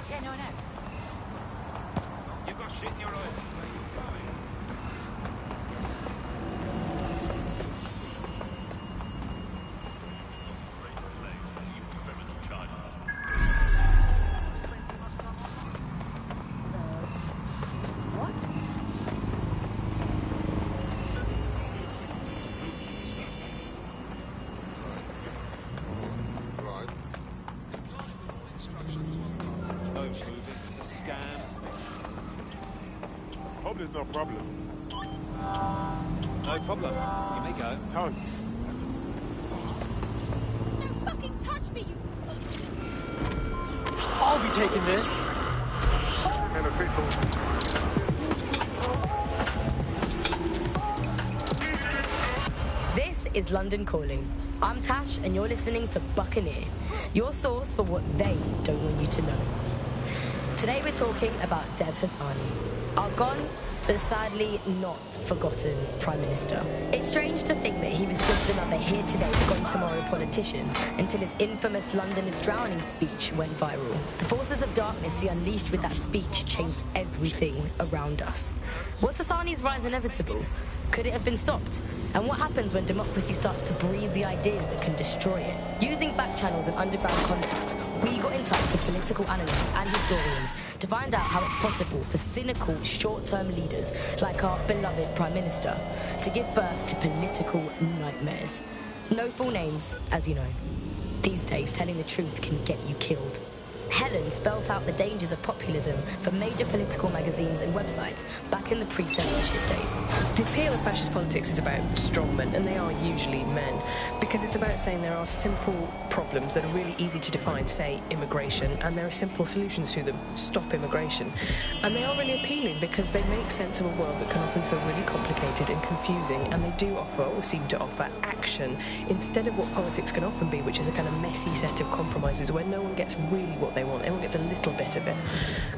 Yeah, no, I know. You've got shit in your eyes. Where are you going? Criminal charges. What? Right. No moving. It's a scam. Hope there's no problem. No problem. You may go. Tons. That's a... Don't fucking touch me, you... I'll be taking this. This is London Calling. I'm Tash, and you're listening to Buccaneer, your source for what they don't want you to know. Today we're talking about Dev Hassani, our gone, but sadly not forgotten Prime Minister. It's strange to think that he was just another here today, gone tomorrow politician until his infamous London is drowning speech went viral. The forces of darkness he unleashed with that speech changed everything around us. Was Hassani's rise inevitable? Could it have been stopped? And what happens when democracy starts to breed the ideas that can destroy it? Using back channels and underground contacts, we got in touch with political analysts and historians to find out how it's possible for cynical, short-term leaders like our beloved Prime Minister to give birth to political nightmares. No full names, as you know. These days, telling the truth can get you killed. Helen spelt out the dangers of populism for major political magazines and websites back in the pre-censorship days. The appeal of fascist politics is about strongmen, and they are usually men, because it's about saying there are simple problems that are really easy to define, say immigration, and there are simple solutions to them, stop immigration. And they are really appealing because they make sense of a world that can often feel really complicated and confusing, and they do offer, or seem to offer, action instead of what politics can often be, which is a kind of messy set of compromises where no one gets really what they want, everyone gets a little bit of it.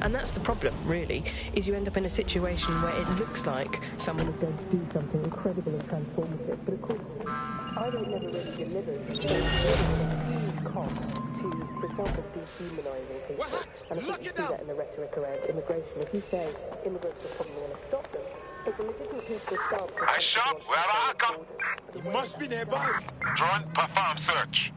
And that's the problem, really, is you end up in a situation where it looks like someone is going to do something incredible and transformative, but of course, either it never really delivers, or it's a huge cost to the self-dehumanizing people. And I think you see that in the rhetoric around immigration. If you say immigrants are probably going to stop them, it's a legitimate political stance. Hey, Sharp, we have a hacker. He must be nearby. Drone, perform search.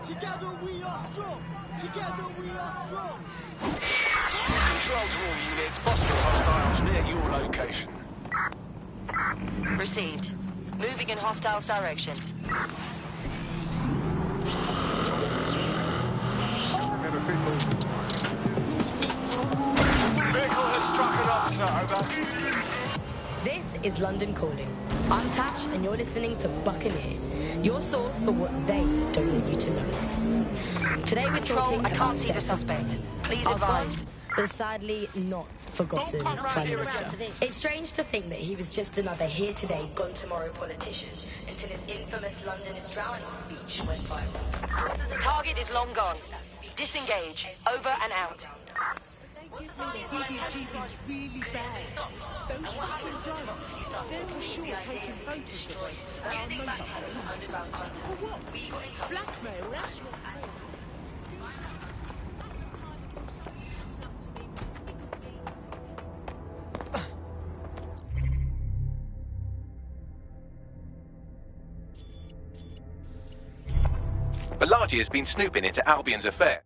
Together we are strong! Together we are strong! Control to all units. Possible hostiles near your location. Received. Moving in hostiles' direction. Vehicle has struck an officer, over. This is London Calling. I'm Tash, and you're listening to Buccaneer, your source for what they don't want you to know. Today we're talking I can't see the suspect. Please advise. But sadly not forgotten Prime Minister. It's strange to think that he was just another here today, gone tomorrow politician, until his infamous London is drowning speech went viral. Target is long gone. Disengage. Over and out. Really bad. Those fucking drones, they're for sure taking photos of us. For what? Blackmail, that's what. Balaji has been snooping into Albion's affair.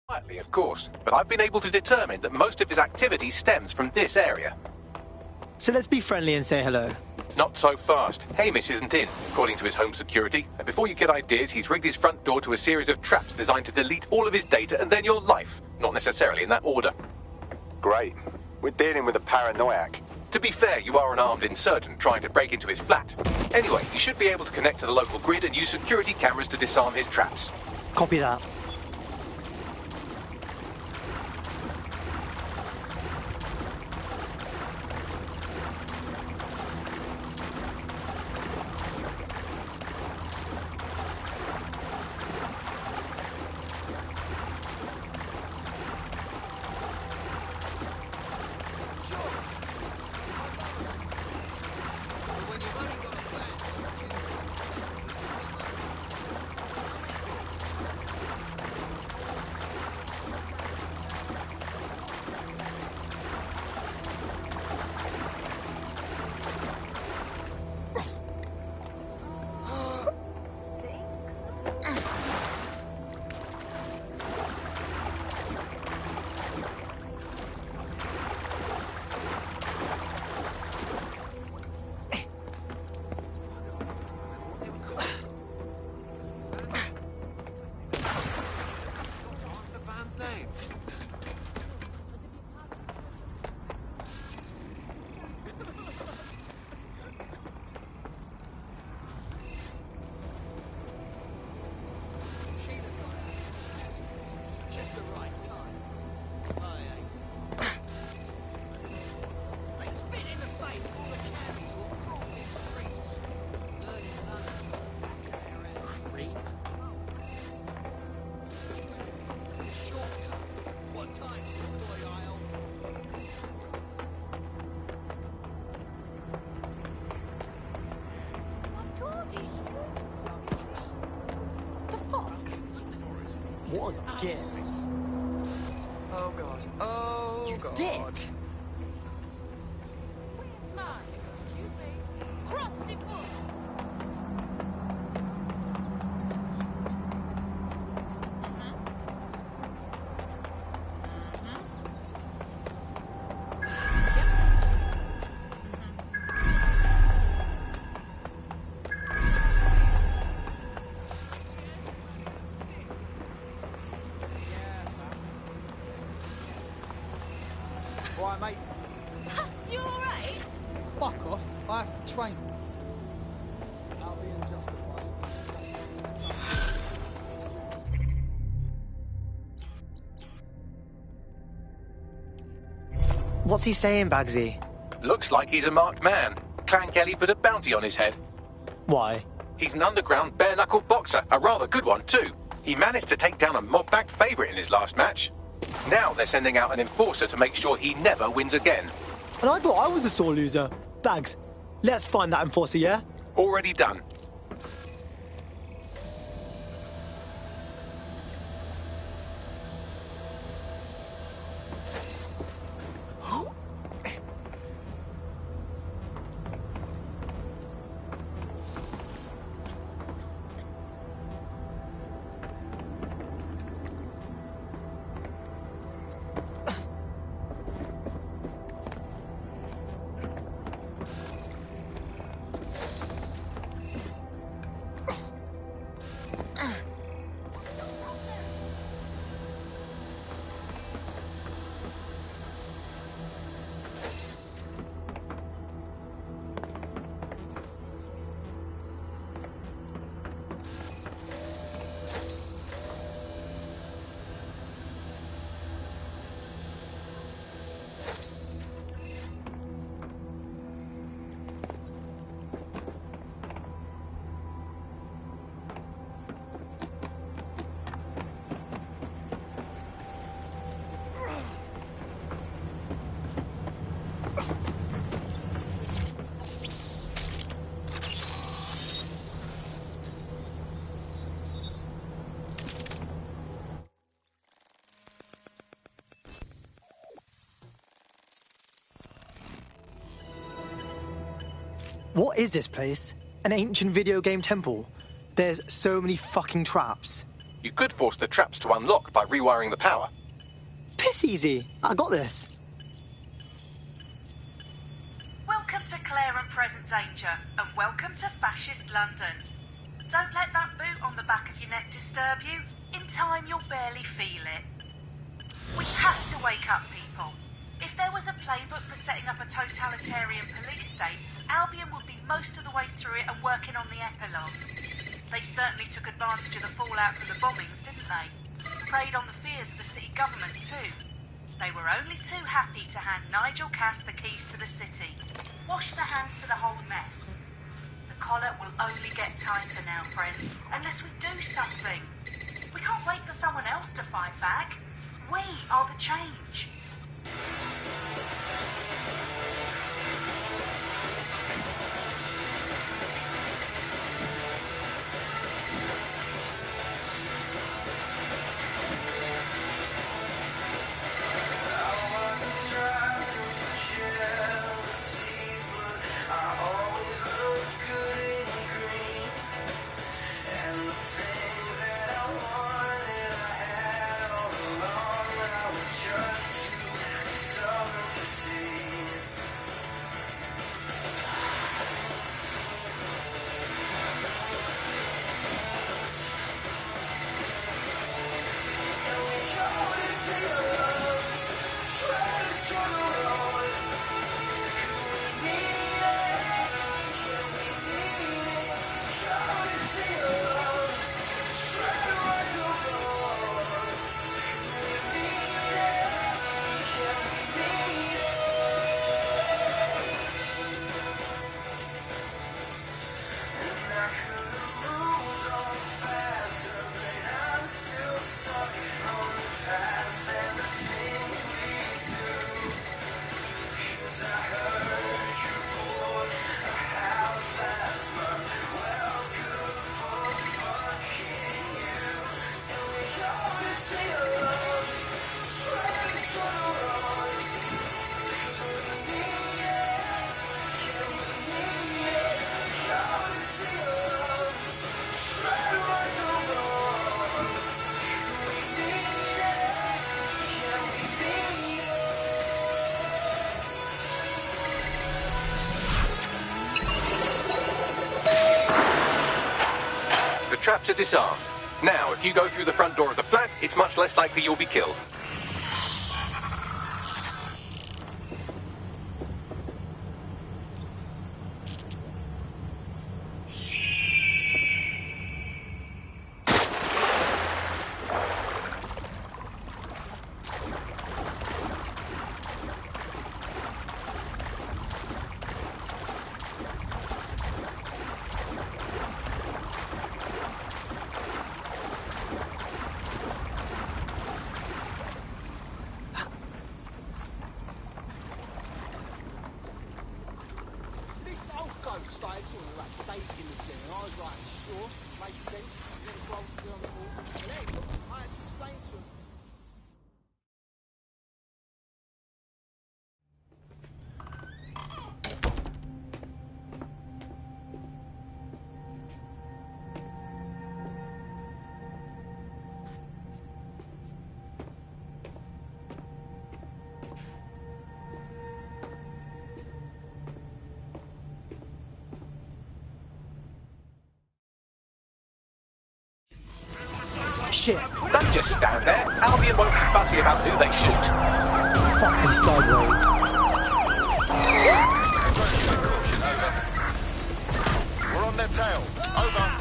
Quietly, of course, but I've been able to determine that most of his activity stems from this area. So let's be friendly and say hello. Not so fast. Hamish isn't in, according to his home security. And before you get ideas, he's rigged his front door to a series of traps designed to delete all of his data and then your life. Not necessarily in that order. Great. We're dealing with a paranoiac. To be fair, you are an armed insurgent trying to break into his flat. Anyway, you should be able to connect to the local grid and use security cameras to disarm his traps. Copy that. What a gift. Oh God. Oh You God. dick. Excuse me. Cross the foot. Right, mate. You alright? Fuck off. I have to train. Albion justifies. What's he saying, Bagsy? Looks like he's a marked man. Clan Kelly put a bounty on his head. Why? He's an underground bare-knuckled boxer, a rather good one too. He managed to take down a mob-backed favourite in his last match. Now they're sending out an enforcer to make sure he never wins again. And I thought I was a sore loser. Bags, let's find that enforcer, yeah? Already done. What is this place? An ancient video game temple? There's so many fucking traps. You could force the traps to unlock by rewiring the power. Piss easy. I got this. Welcome to Claire and Present Danger, and welcome to Fascist London. Don't let that boot on the back of your neck disturb you. In time, you'll barely feel it. We have to wake up people. If there was a playbook for setting up a totalitarian police state, Albion would be most of the way through it and working on the epilogue. They certainly took advantage of the fallout from the bombings, didn't they? Preyed on the fears of the city government too. They were only too happy to hand Nigel Cass the keys to the city. Wash the hands to the whole mess. The collar will only get tighter now, friends, unless we do something. We can't wait for someone else to fight back. We are the change. Just too traps are disarmed. Now, if you go through the front door of the flat, it's much less likely you'll be killed. Started sort of like baking the thing, and I was like, sure, makes sense. That's what I was doing on the wall. And then I had to explain to him. Shit. Don't just stand there. Albion won't be fussy about who they shoot. Fuck me sideways. We're on their tail. Over.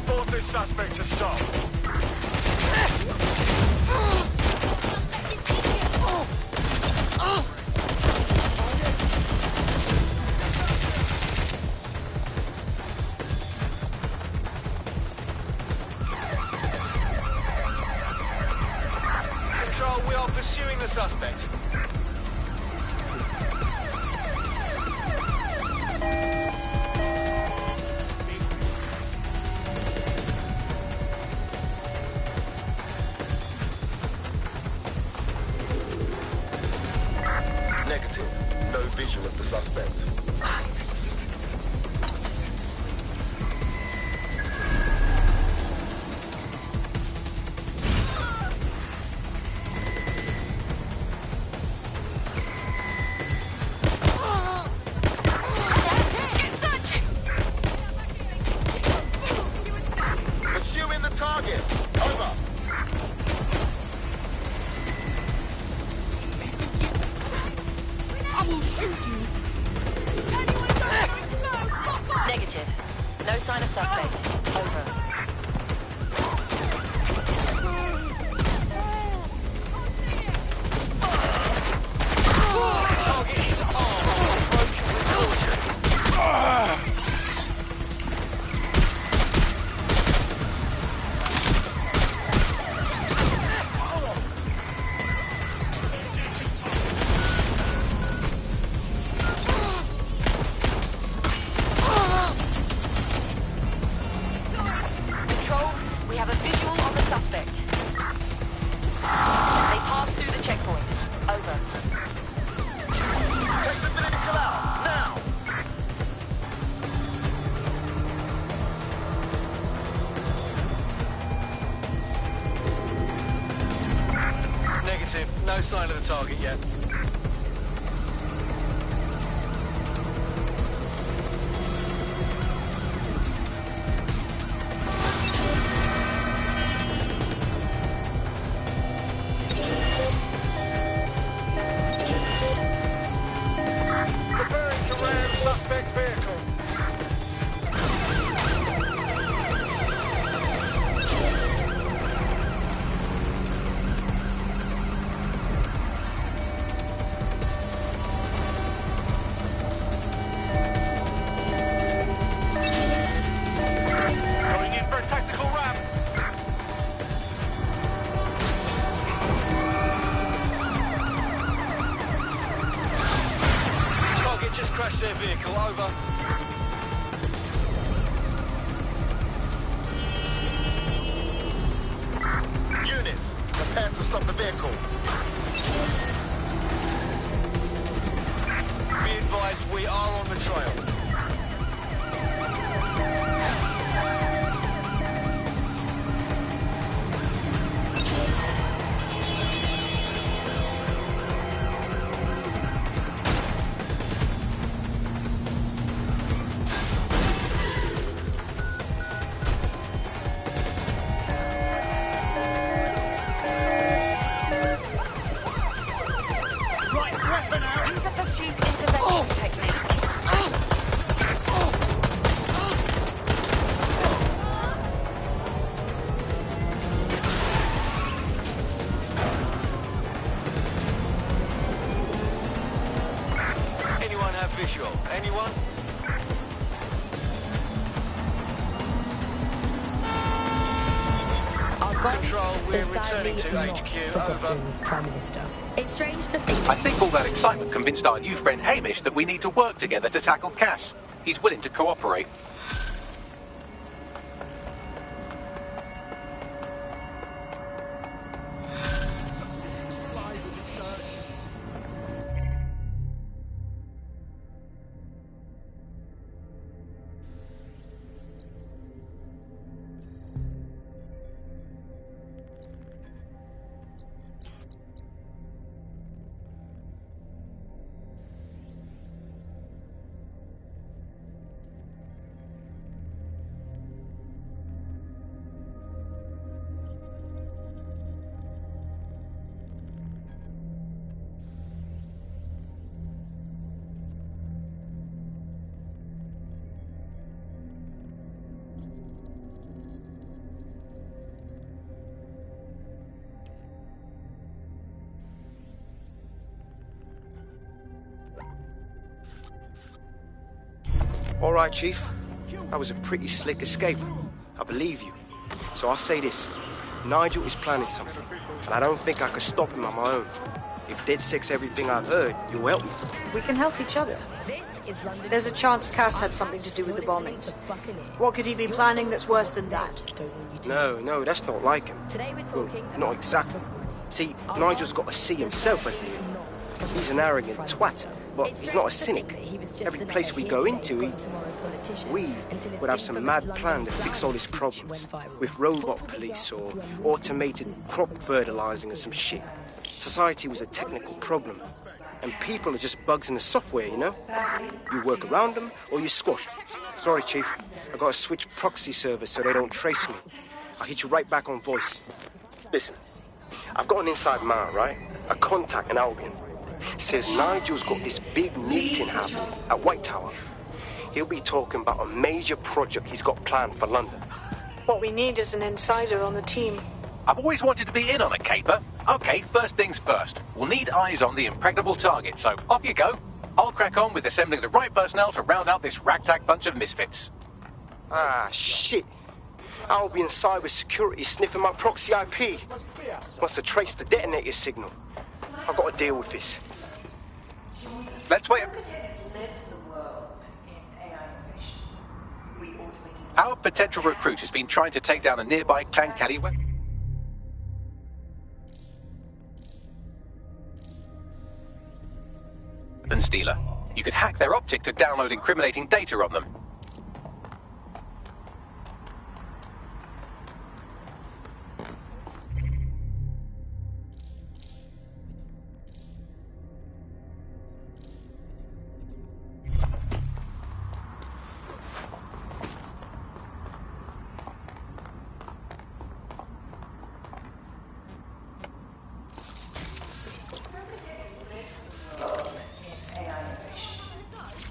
Force this suspect to stop. Control, we are pursuing the suspect. Negative. No visual of the suspect. Pursuing the target. Over. I will shoot you! Negative. No sign of suspect. Over. Target is armed. Approach with caution. Control, we have a visual on the suspect. They passed through the checkpoint. Over. Take the vehicle out. Now. Negative. No sign of the target yet. Preparing to ram suspect's vehicle. Going in for a tactical ram. Target just crashed their vehicle. Over. Units, prepare to stop the vehicle. Be advised, we are on the trail. Use a pursuit intervention technique. Anyone have visual? Anyone? Control, we're returning to HQ. Over. Prime Minister. It's strange to think. I think all that excitement convinced our new friend Hamish that we need to work together to tackle Cass. He's willing to cooperate. All right, Chief. That was a pretty slick escape. I believe you. So I'll say this. Nigel is planning something, and I don't think I could stop him on my own. If DedSec's everything I've heard, you'll help me. We can help each other. There's a chance Cass had something to do with the bombings. What could he be planning that's worse than that? No, that's not like him. Well, not exactly. See, Nigel's got to see himself as leader. He's an arrogant twat, but he's not a cynic. Every place we go into, we would have some mad plan to fix all his problems. With robot police or automated crop fertilizing or some shit. Society was a technical problem. And people are just bugs in the software, you know? You work around them or you squash. Sorry, Chief. I got to switch proxy servers so they don't trace me. I'll hit you right back on voice. Listen, I've got an inside man, right? A contact in Albion. Says Nigel's got this big meeting happening at White Tower. He'll be talking about a major project he's got planned for London. What we need is an insider on the team. I've always wanted to be in on a caper. Okay, first things first. We'll need eyes on the impregnable target, so off you go. I'll crack on with assembling the right personnel to round out this ragtag bunch of misfits. Ah, shit. Albion cybersecurity sniffing my proxy IP. Must have traced the detonator signal. I've got to deal with this. Let's wait. Our potential recruit has been trying to take down a nearby Clan Kelly weapon dealer. You could hack their optic to download incriminating data on them.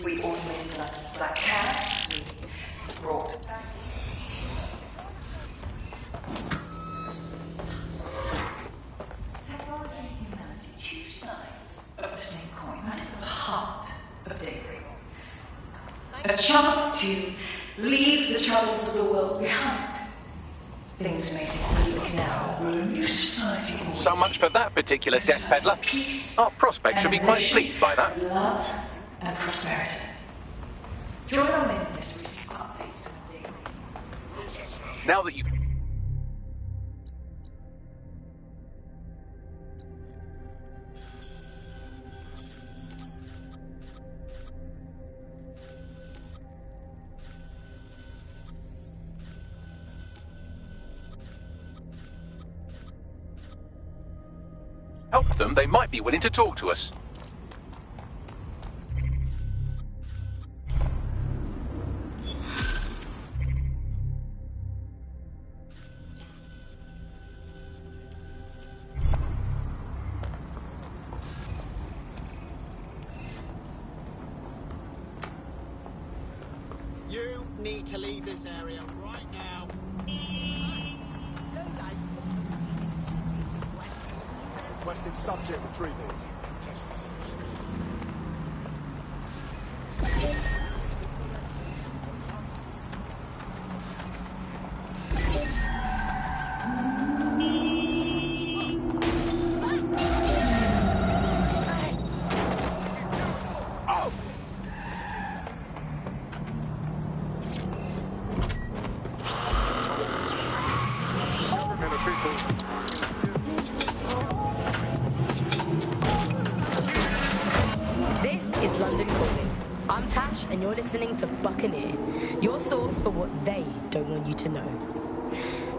We automated the Black Cat. We brought technology and humanity, two sides of the same coin. That is the heart of Daybreak. A chance to leave the troubles of the world behind. Things may seem bleak now, but a new society awaits. So much for that particular death peddler. Our prospects should be quite pleased by that. Love and prosperity. Join our mailing list to receive updates on Daybreak. Now that you've... them, they might be willing to talk to us. You need to leave this area right now. Requesting subject retrieval. You're listening to Buccaneer, your source for what they don't want you to know.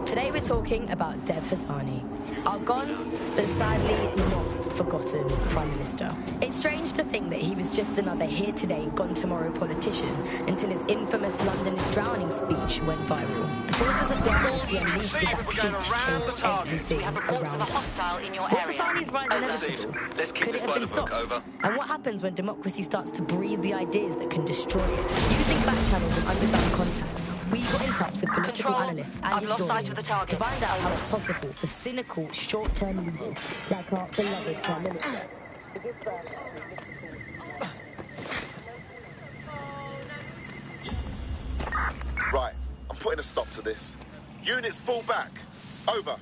Today we're talking about Dev Hassani, our gone but sadly not forgotten Prime Minister. It's strange to think that he was just another here today, gone tomorrow politician until his infamous London is drowning speech went viral. The forces of darkness he unleashed with that speech changed everything around us. Was Hassani's rise inevitable? Could it have been stopped? And what happens when democracy starts to breathe the ideas that can destroy it? Using back channels and underground contacts, we got in touch with political analysts and historians to find out how it's possible for cynical, short-term leaders like our beloved Prime Minister to give birth to... Right, I'm putting a stop to this. Units fall back. Over.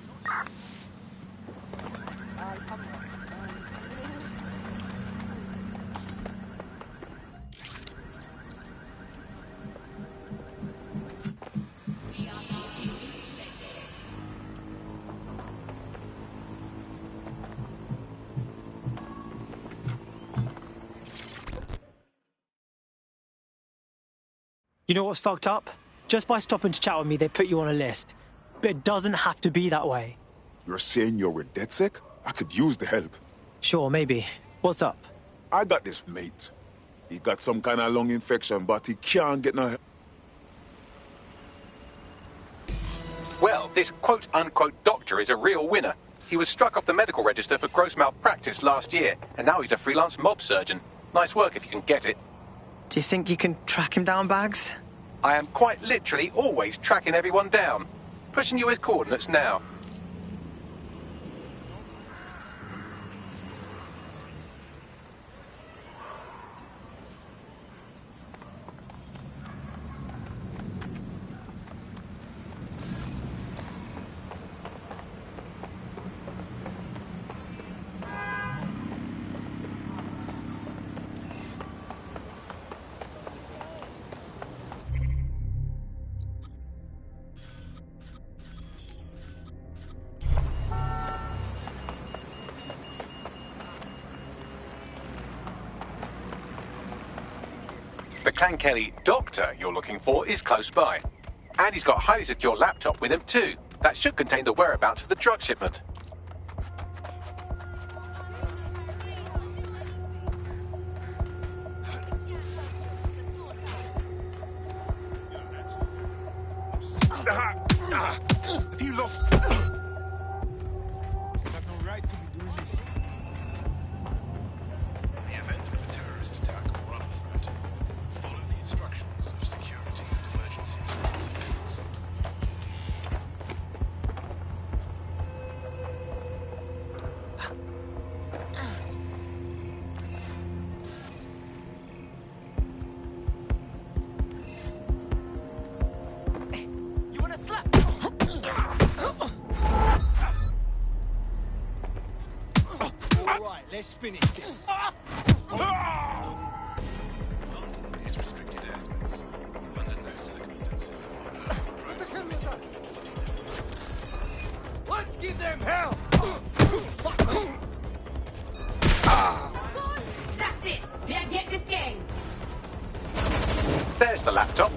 You know what's fucked up? Just by stopping to chat with me, they put you on a list. But it doesn't have to be that way. You're saying you're with DedSec? I could use the help. Sure, maybe. What's up? I got this mate. He got some kind of lung infection, but he can't get no help. Well, this quote-unquote doctor is a real winner. He was struck off the medical register for gross malpractice last year, and now he's a freelance mob surgeon. Nice work if you can get it. Do you think you can track him down, Bags? I am quite literally always tracking everyone down. Pushing you his coordinates now. The Clan Kelly doctor you're looking for is close by. And he's got a highly secure laptop with him too. That should contain the whereabouts of the drug shipment. Have you lost... You have no right to be doing this. In the event of a terrorist attack or other threat, follow the instructions of security and emergency response officials. You wanna slap? Alright, let's finish this. London is restricted airspace. Under no circumstances are drones permitted within city limits. Let's give them hell! That's it. Now get this gang. There's the laptop.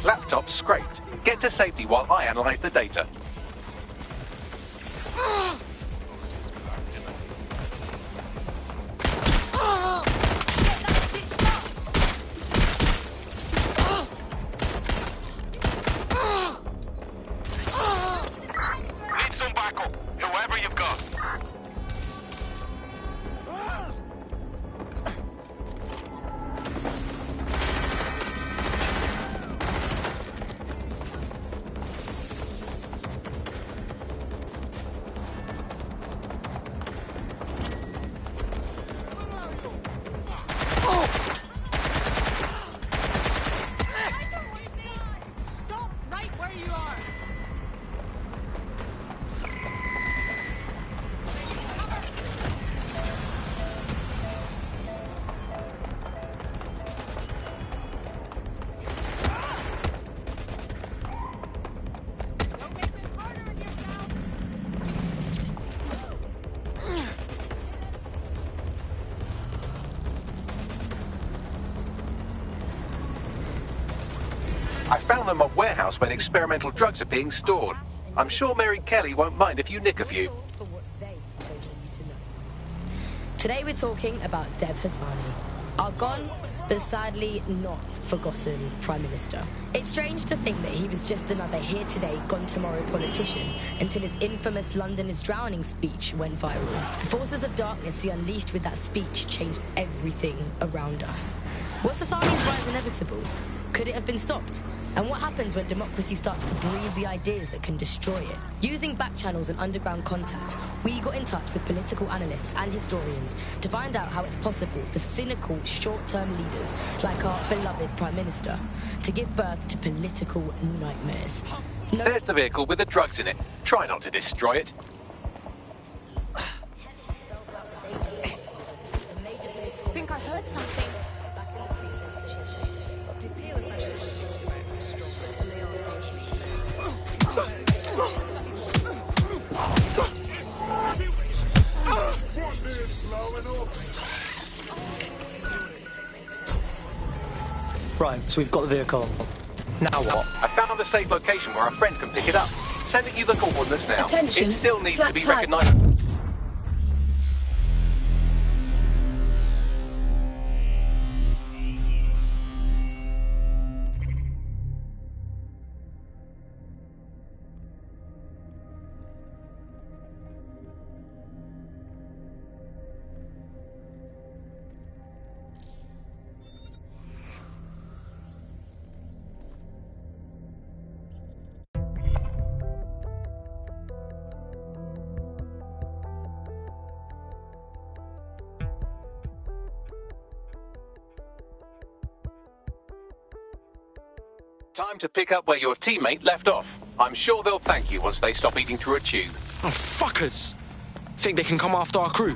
Laptop scraped. Get to safety while I analyze the data. Need some backup, whoever you've got. Stop right where you are! I found them a warehouse where experimental drugs are being stored. I'm sure Mary Kelly won't mind if you nick a few. Today we're talking about Dev Hassani, our gone but sadly not forgotten Prime Minister. It's strange to think that he was just another here today, gone tomorrow politician until his infamous London is drowning speech went viral. The forces of darkness he unleashed with that speech changed everything around us. Was Hassani's rise inevitable? Could it have been stopped? And what happens when democracy starts to breed the ideas that can destroy it? Using back channels and underground contacts, we got in touch with political analysts and historians to find out how it's possible for cynical, short-term leaders like our beloved Prime Minister to give birth to political nightmares. There's the vehicle with the drugs in it. Try not to destroy it. I think I heard something. Right, so we've got the vehicle. Now what? I found a safe location where a friend can pick it up. Sending you the coordinates now. Attention, It still needs to be flat tire. recognised. Time to pick up where your teammate left off. I'm sure they'll thank you once they stop eating through a tube. Oh, fuckers! Think they can come after our crew?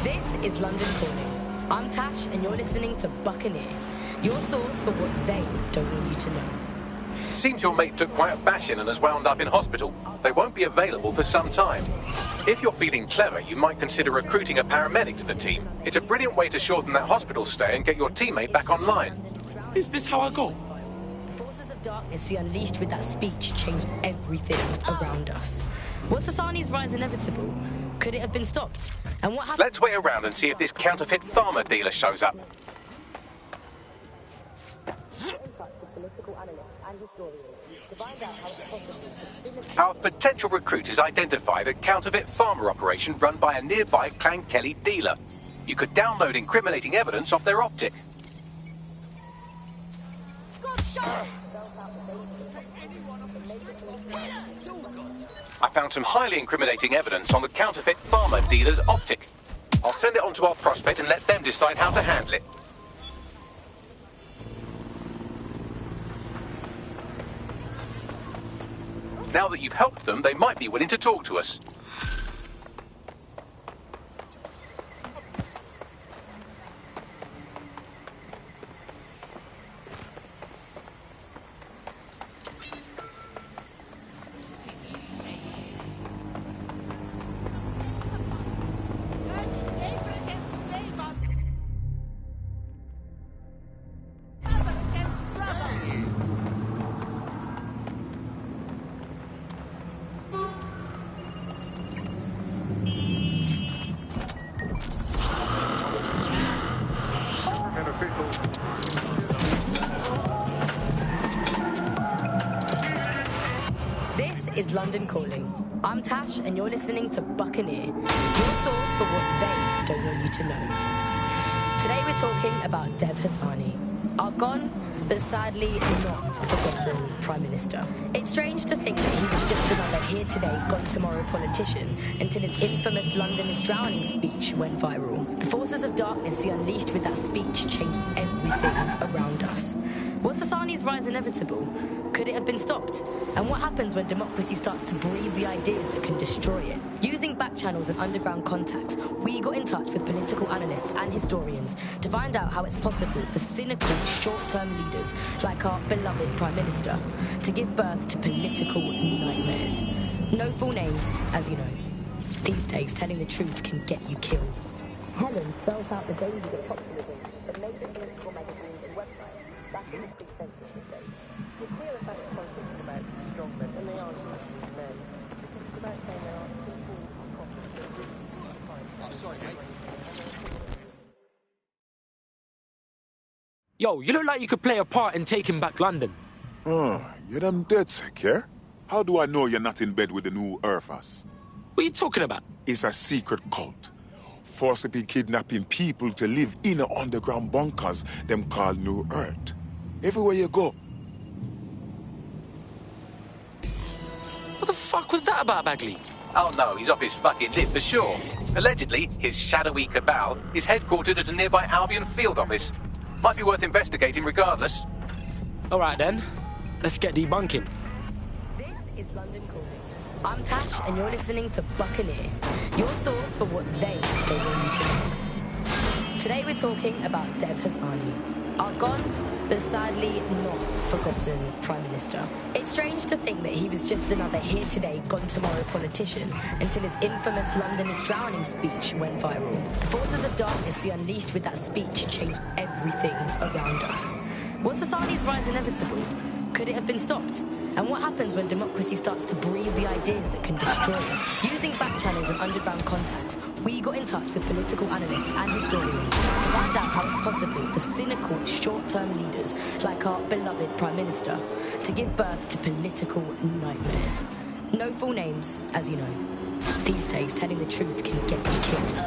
This is London Calling. I'm Tash, and you're listening to Buccaneer, your source for what they don't want you to know. Seems your mate took quite a bashing and has wound up in hospital. They won't be available for some time. If you're feeling clever, you might consider recruiting a paramedic to the team. It's a brilliant way to shorten that hospital stay and get your teammate back online. Is this how I go? The forces of darkness he unleashed with that speech changed everything around us. Was Hassani's rise inevitable? Could it have been stopped? And what happened? Let's wait around and see if this counterfeit farmer dealer shows up. Our potential recruit has identified a counterfeit farmer operation run by a nearby Clan Kelly dealer. You could download incriminating evidence off their optic. I found some highly incriminating evidence on the counterfeit farmer dealer's optic. I'll send it on to our prospect and let them decide how to handle it. Now that you've helped them, they might be willing to talk to us. Is London Calling. I'm Tash, and you're listening to Buccaneer, your source for what they don't want you to know. Today we're talking about Dev Hassani, our gone, but sadly not forgotten Prime Minister. It's strange to think that he was just another here today, gone tomorrow politician until his infamous London is drowning speech went viral. The forces of darkness he unleashed with that speech changed everything around us. Was Hassani's rise inevitable? Could it have been stopped? And what happens when democracy starts to breed the ideas that can destroy it? Using back channels and underground contacts, we got in touch with political analysts and historians to find out how it's possible for cynical, short-term leaders like our beloved Prime Minister to give birth to political nightmares. No full names, as you know. These days, telling the truth can get you killed. Helen spells out the dangers of populism that major political magazines and websites back in the pre-censorship days. The clear fact that politics is about strongmen, and they are usually men, because it's about saying there are simple, Oh, sorry, mate. Yo, you look like you could play a part in taking back London. Oh, you're them dead sick, yeah? How do I know you're not in bed with the new Earthers? What are you talking about? It's a secret cult. Forcibly kidnapping people to live in underground bunkers, them called New Earth. Everywhere you go. What the fuck was that about, Bagley? Oh no, he's off his fucking lip for sure. Allegedly, his shadowy cabal is headquartered at a nearby Albion field office. Might be worth investigating regardless. All right then, let's get debunking. This is London Calling. I'm Tash, and you're listening to Buccaneer, your source for what they don't want you to know. Today we're talking about Dev Hassani, our gone, but sadly not forgotten Prime Minister. It's strange to think that he was just another here today, gone tomorrow politician until his infamous London is drowning speech went viral. The forces of darkness he unleashed with that speech changed everything around us. Was Hassani's rise inevitable? Could it have been stopped? And what happens when democracy starts to breed the ideas that can destroy it? Using back channels and underground contacts, we got in touch with political analysts and historians to find out how it's possible for cynical, short-term leaders like our beloved Prime Minister to give birth to political nightmares. No full names, as you know. These days, telling the truth can get you killed.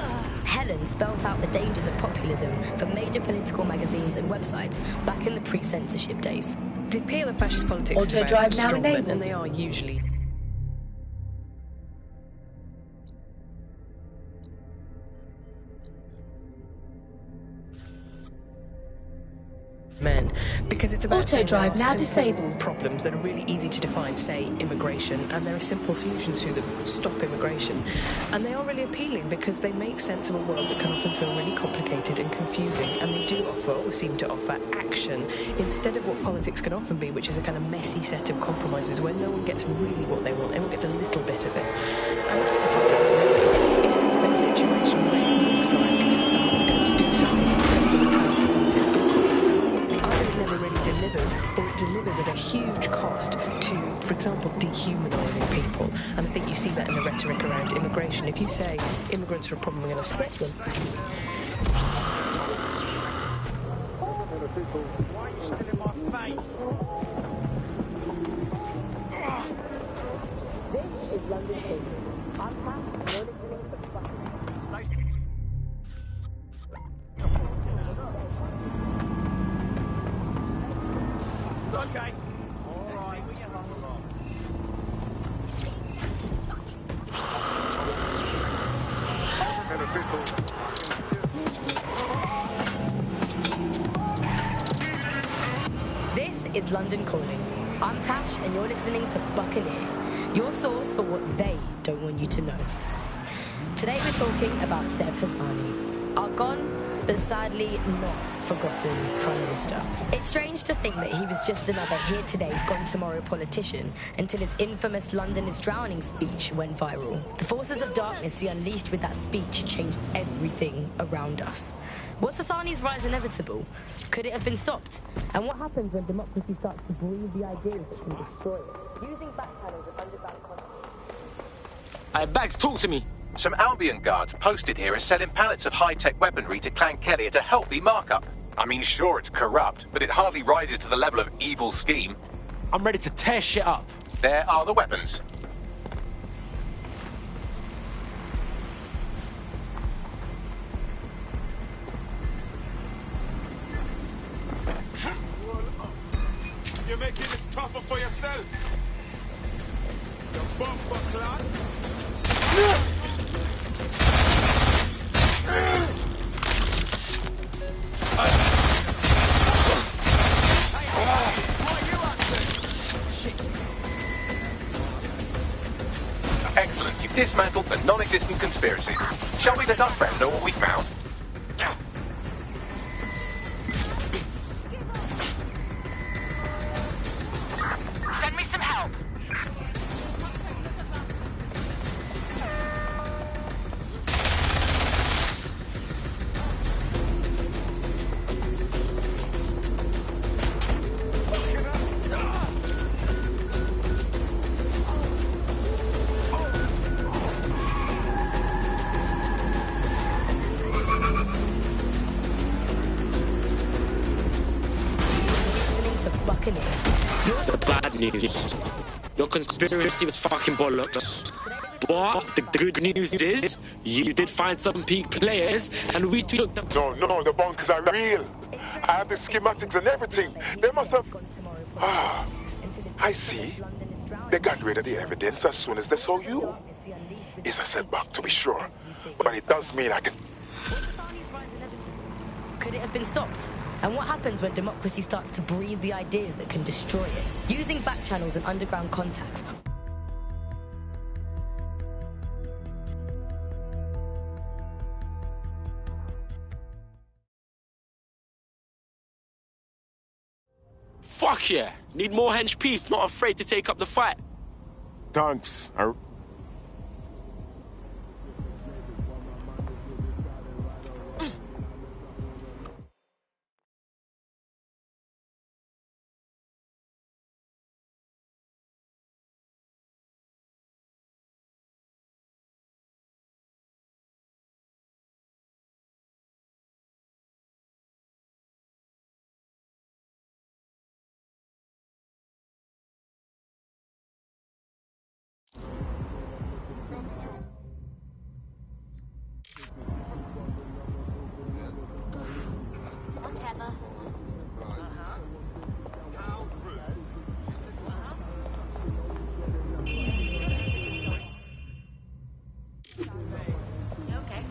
Helen spelt out the dangers of populism for major political magazines and websites back in the pre-censorship days. The appeal of fascist politics is about strongmen, and they are usually men, because it's about auto drive now disabled. Problems that are really easy to define, say immigration, and there are simple solutions to them. Stop immigration, and they are really appealing because they make sense of a world that can often feel really complicated and confusing, and they do offer, or seem to offer, action instead of what politics can often be, which is a kind of messy set of compromises where no one gets really what they want, everyone gets a little bit of it, and that's the problem really. If you end up in a situation where it looks like someone's going to do something incredibly transformative, either it never really delivers, or it delivers at a huge cost to, for example, dehumanising people. And I think you see that in the rhetoric around immigration. If you say immigrants are a problem, we're going to split them. Why are you still in my face? This is London Calling. I'm Tash, you're listening to Buccaneer. Okay. All right. London Calling. I'm Tash, and you're listening to Buccaneer, your source for what they don't want you to know. Today we're talking about Dev Hassani, our gone, but sadly not forgotten Prime Minister. It's strange to think that he was just another here today, gone tomorrow politician until his infamous London is drowning speech went viral. The forces of darkness he unleashed with that speech changed everything around us. Was Hassani's rise inevitable? Could it have been stopped? And what happens when democracy starts to breathe the ideas that can destroy it? Using backchannels of underground content. Hey, Bags, talk to me. Some Albion guards posted here are selling pallets of high-tech weaponry to Clan Kelly at a healthy markup. I mean, sure, it's corrupt, but it hardly rises to the level of evil scheme. I'm ready to tear shit up. There are the weapons. You're making this tougher for yourself. You bumper clot. Excellent. You've dismantled the non-existent conspiracy. Shall we let our friend know what we found? Send me some help. The bad news. Your conspiracy was fucking bollocks. But the good news is, you did find some peak players, and we took them. No, the bunkers are real. I have the schematics and everything. They must have... I see. They got rid of the evidence as soon as they saw you. It's a setback, to be sure. But it does mean I can... Could it have been stopped? And what happens when democracy starts to breathe the ideas that can destroy it? Using backchannels and underground contacts. Fuck yeah! Need more hench peeps, not afraid to take up the fight. Thanks. Whatever. Okay.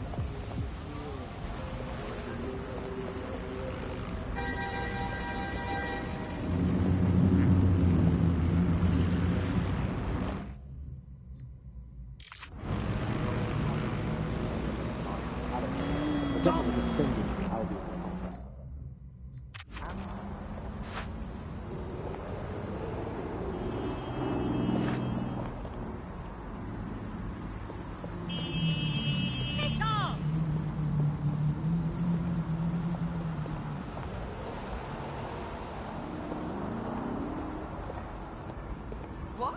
What?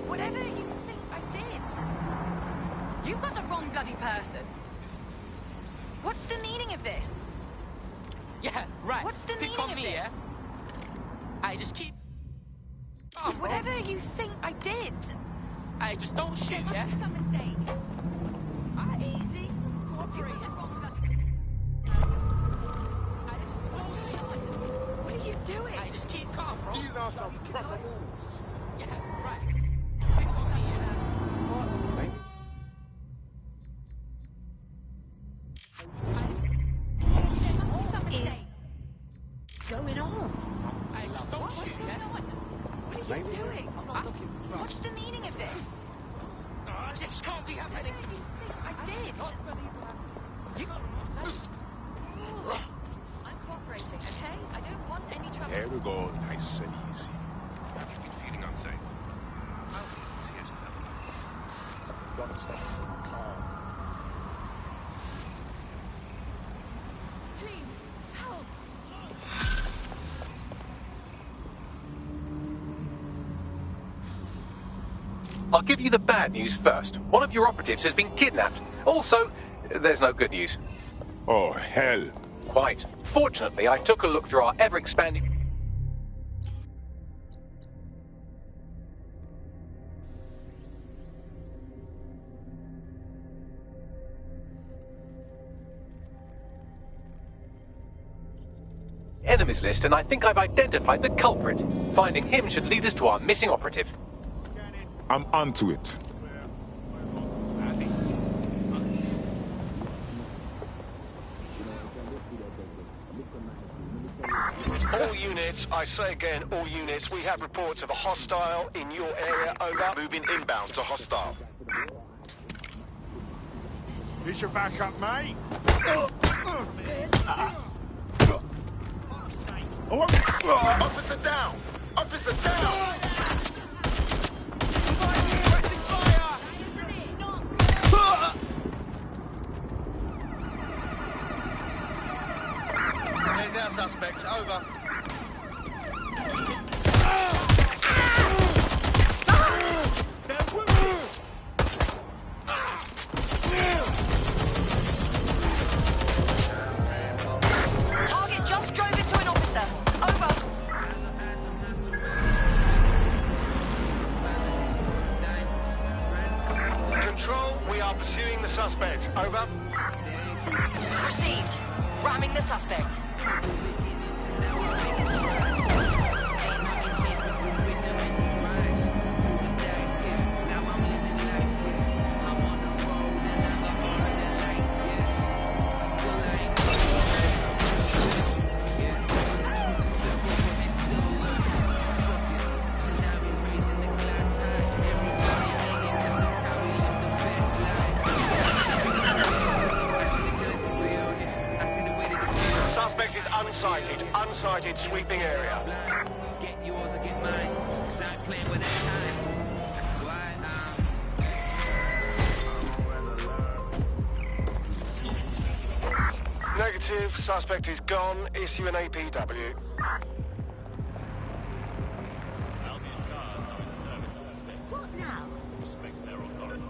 Whatever you think I did. You've got the wrong bloody person. What's the meaning of this? Yeah, right. What's the Pick meaning on of me, this? yeah? I just keep... Whatever you think I did. I just don't shoot, yeah? Must be some mistake. Easy. Cooperate. What are you doing? I just keep calm, bro. These are some proper moves. Yeah, right. Pick on me, yeah? Going on? are you doing? What's the meaning of this? This can't be happening to me. I did. I'm cooperating, okay? I don't want any trouble. There we go, nice and easy. Have you been feeling unsafe? Alfie is here to help. Got to stay calm. Please, help! I'll give you the bad news first. One of your operatives has been kidnapped. Also, there's no good news. Oh, hell. Quite. Fortunately, I took a look through our ever-expanding... enemies list, and I think I've identified the culprit. Finding him should lead us to our missing operative. I'm onto it. All units, I say again, all units, we have reports of a hostile in your area, over. Moving inbound to hostile. This your backup, mate? Officer down! Officer down! There's our suspect. Over. Target just drove into an officer. Over. Control, we are pursuing the suspect, over. Received. Ramming the suspect. Suspect is unsighted. Unsighted sweeping area. Get yours or get mine. 'Cause I ain't playing with that time. That's why Negative, suspect is gone. Issue an APW. Albion guards are in service of the state. What now? Respect their authority.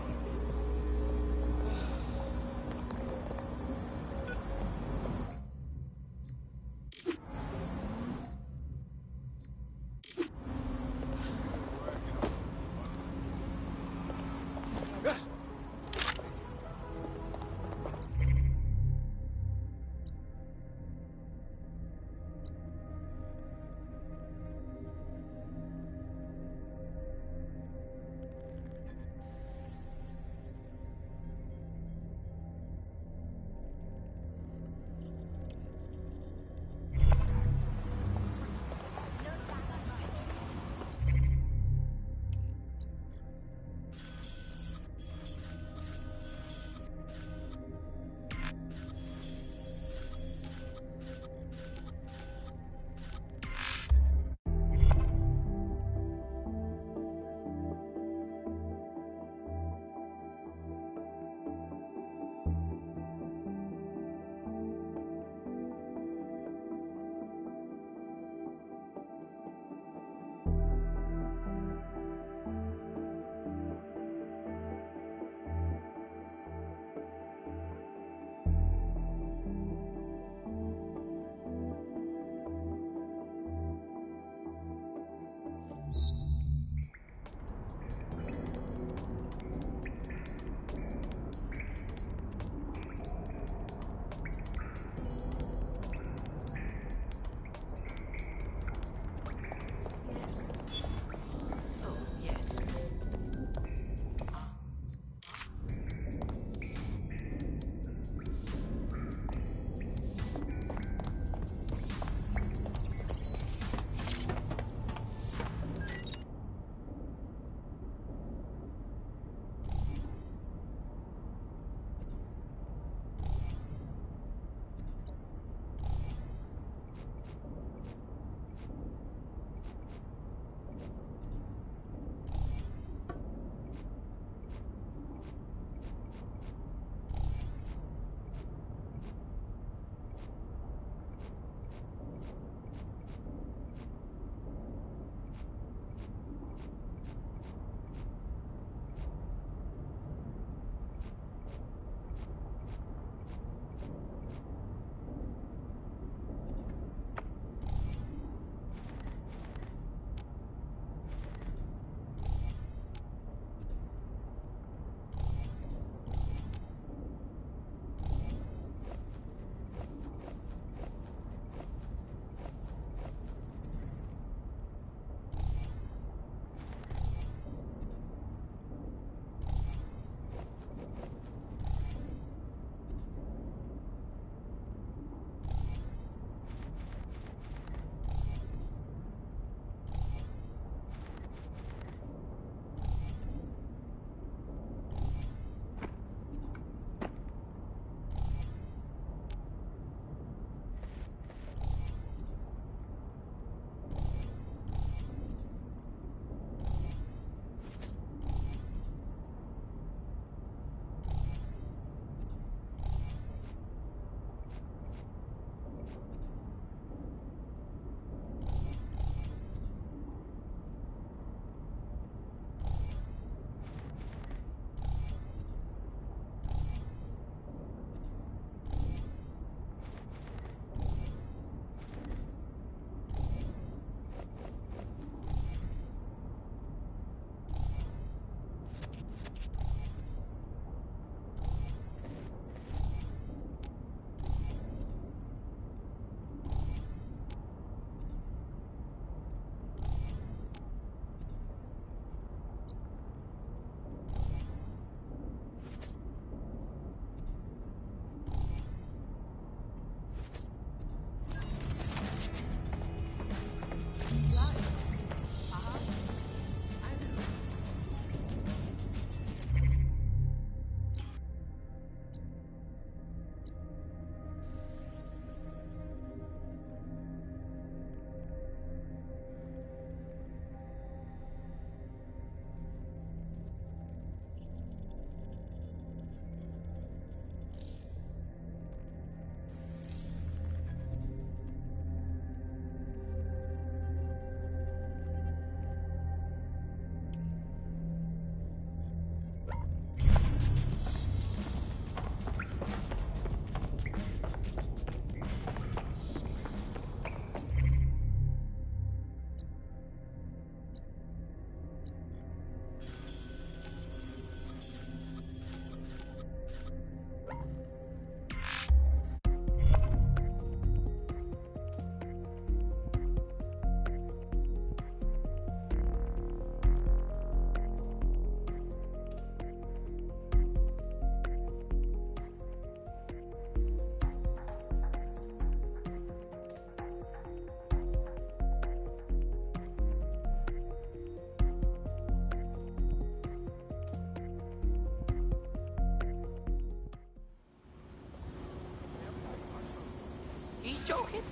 talking?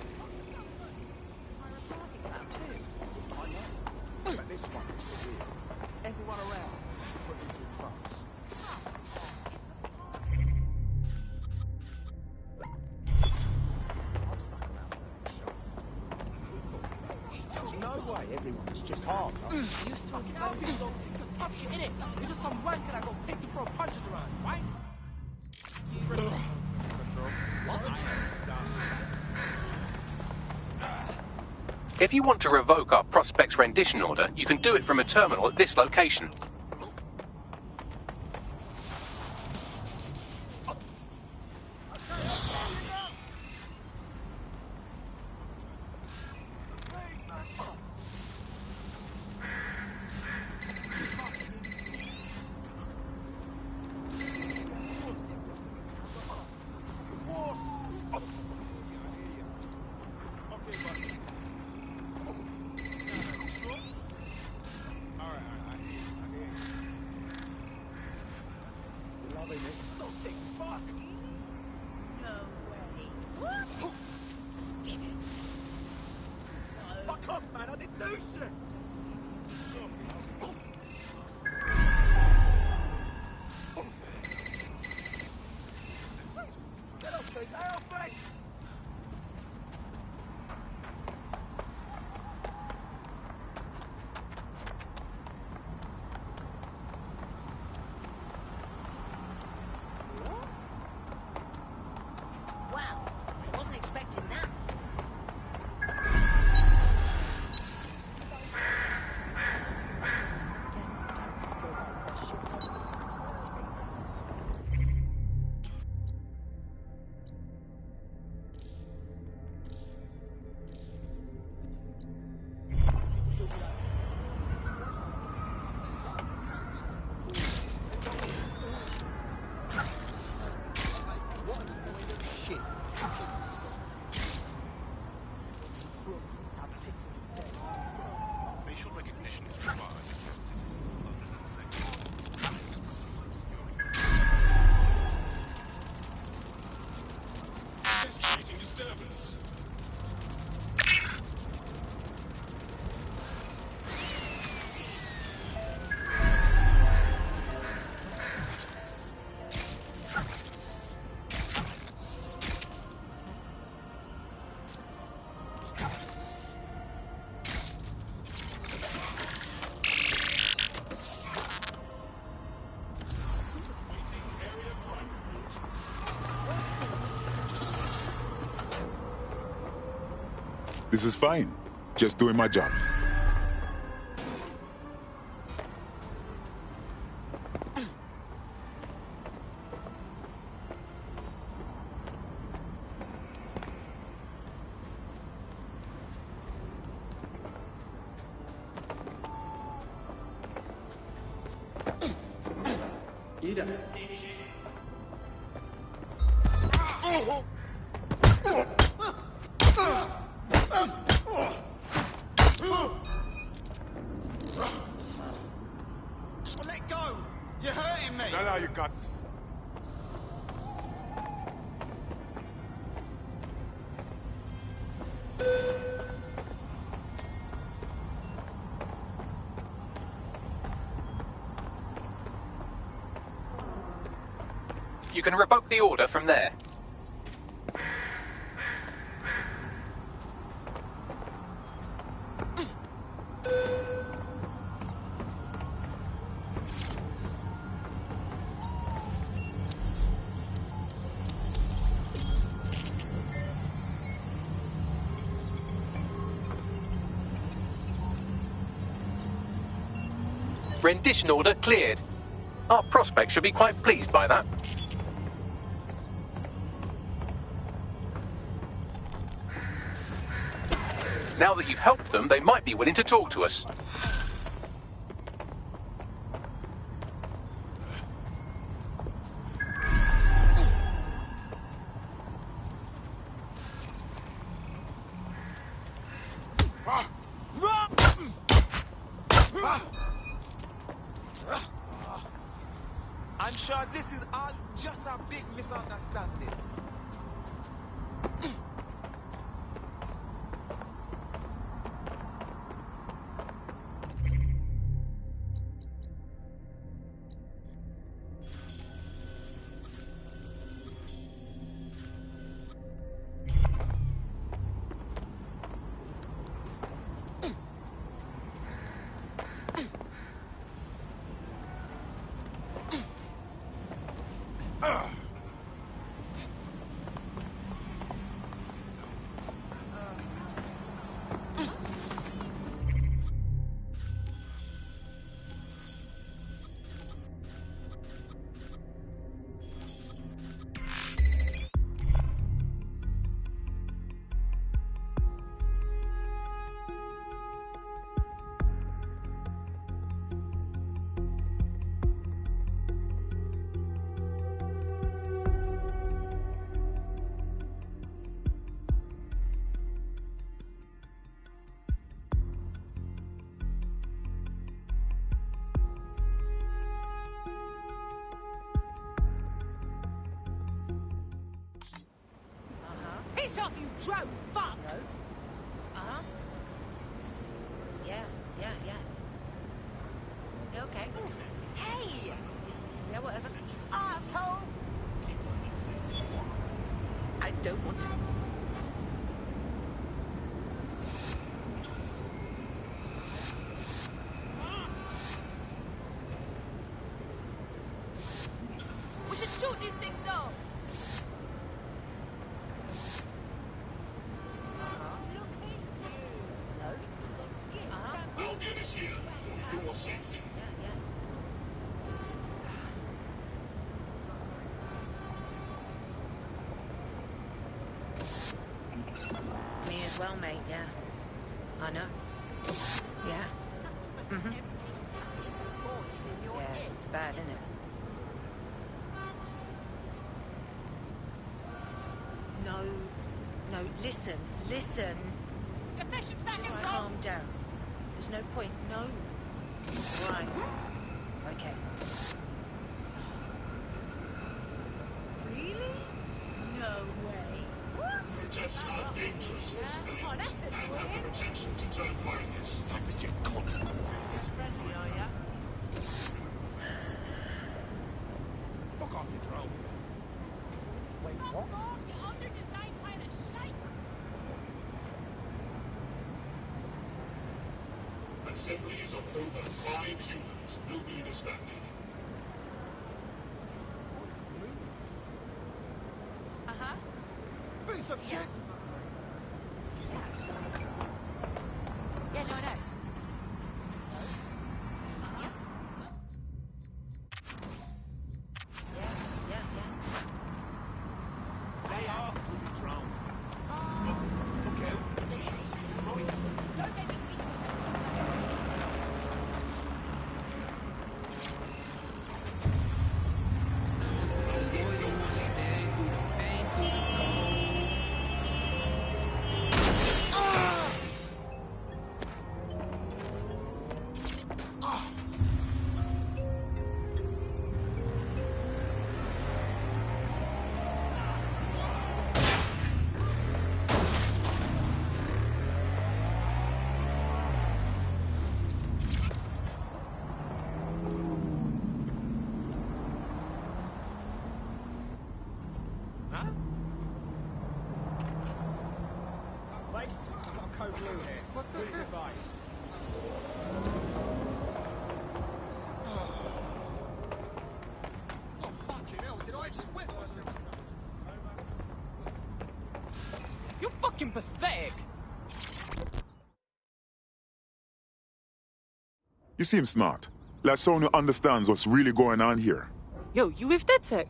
But this one is for real. Everyone around, put into a trance. There's no way everyone's just hard. You fucking outfit songs, tough shit, innit? You're just some wanker that got picked to throw punches around, right? If you want to revoke our Prospect's rendition order, you can do it from a terminal at this location. Facial recognition is required against citizens of London and sectors. Investigating disturbance. This is fine. Just doing my job. Let go! You're hurting me! Is that all you got? You can revoke the order from there. Rendition order cleared. Our Prospect should be quite pleased by that. Now that you've helped them, they might be willing to talk to us. I'm sure this is all just a big misunderstanding. Piss off, you drone fuck! No. Uh-huh. Yeah. You okay? Hey! Yeah, whatever. Asshole! I don't want to. We should shoot these things though. Albion is here for your safety. Me as well, mate, yeah. I know. Yeah. Mm-hmm. Yeah, it's bad, isn't it? No, listen. Just calm down. There's no point, no. Right. Okay. Really? No way. What? Just how dangerous is it? Oh, that's annoying. Protection to turn violent. Stop it, you cunt. It's friendly, are ya? Fuck off, you drone. Wait, what? You're under design kind of shite. Assemblies of over 5 humans will be disbanded. Uh-huh. Piece of shit! Yeah, no. They are drone. Okay. Don't get me beat. Huh? Face, I've got a code blue here. Please advise. Oh, fucking hell, did I just wet myself? You're fucking pathetic. You seem smart. Like someone who understands what's really going on here. Yo, you with DedSec?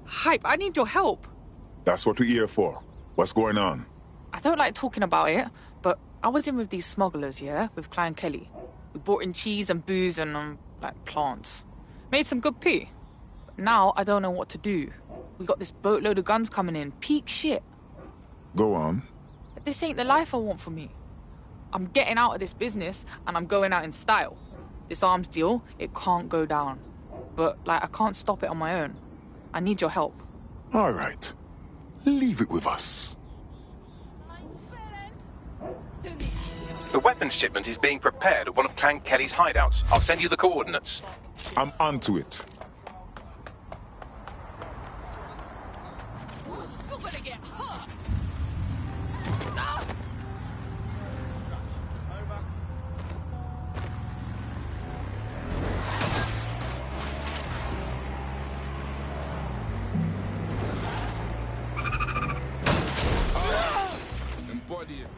Hype, I need your help. That's what we're here for. What's going on? I don't like talking about it, but I was in with these smugglers, yeah, with Client Kelly. We brought in cheese and booze and, like, plants. Made some good pee. But now I don't know what to do. We got this boatload of guns coming in. Peak shit. Go on. But this ain't the life I want for me. I'm getting out of this business and I'm going out in style. This arms deal, it can't go down. But, like, I can't stop it on my own. I need your help. All right. Leave it with us. The weapons shipment is being prepared at one of Clan Kelly's hideouts. I'll send you the coordinates. I'm onto it. You're gonna get hurt. Embody it.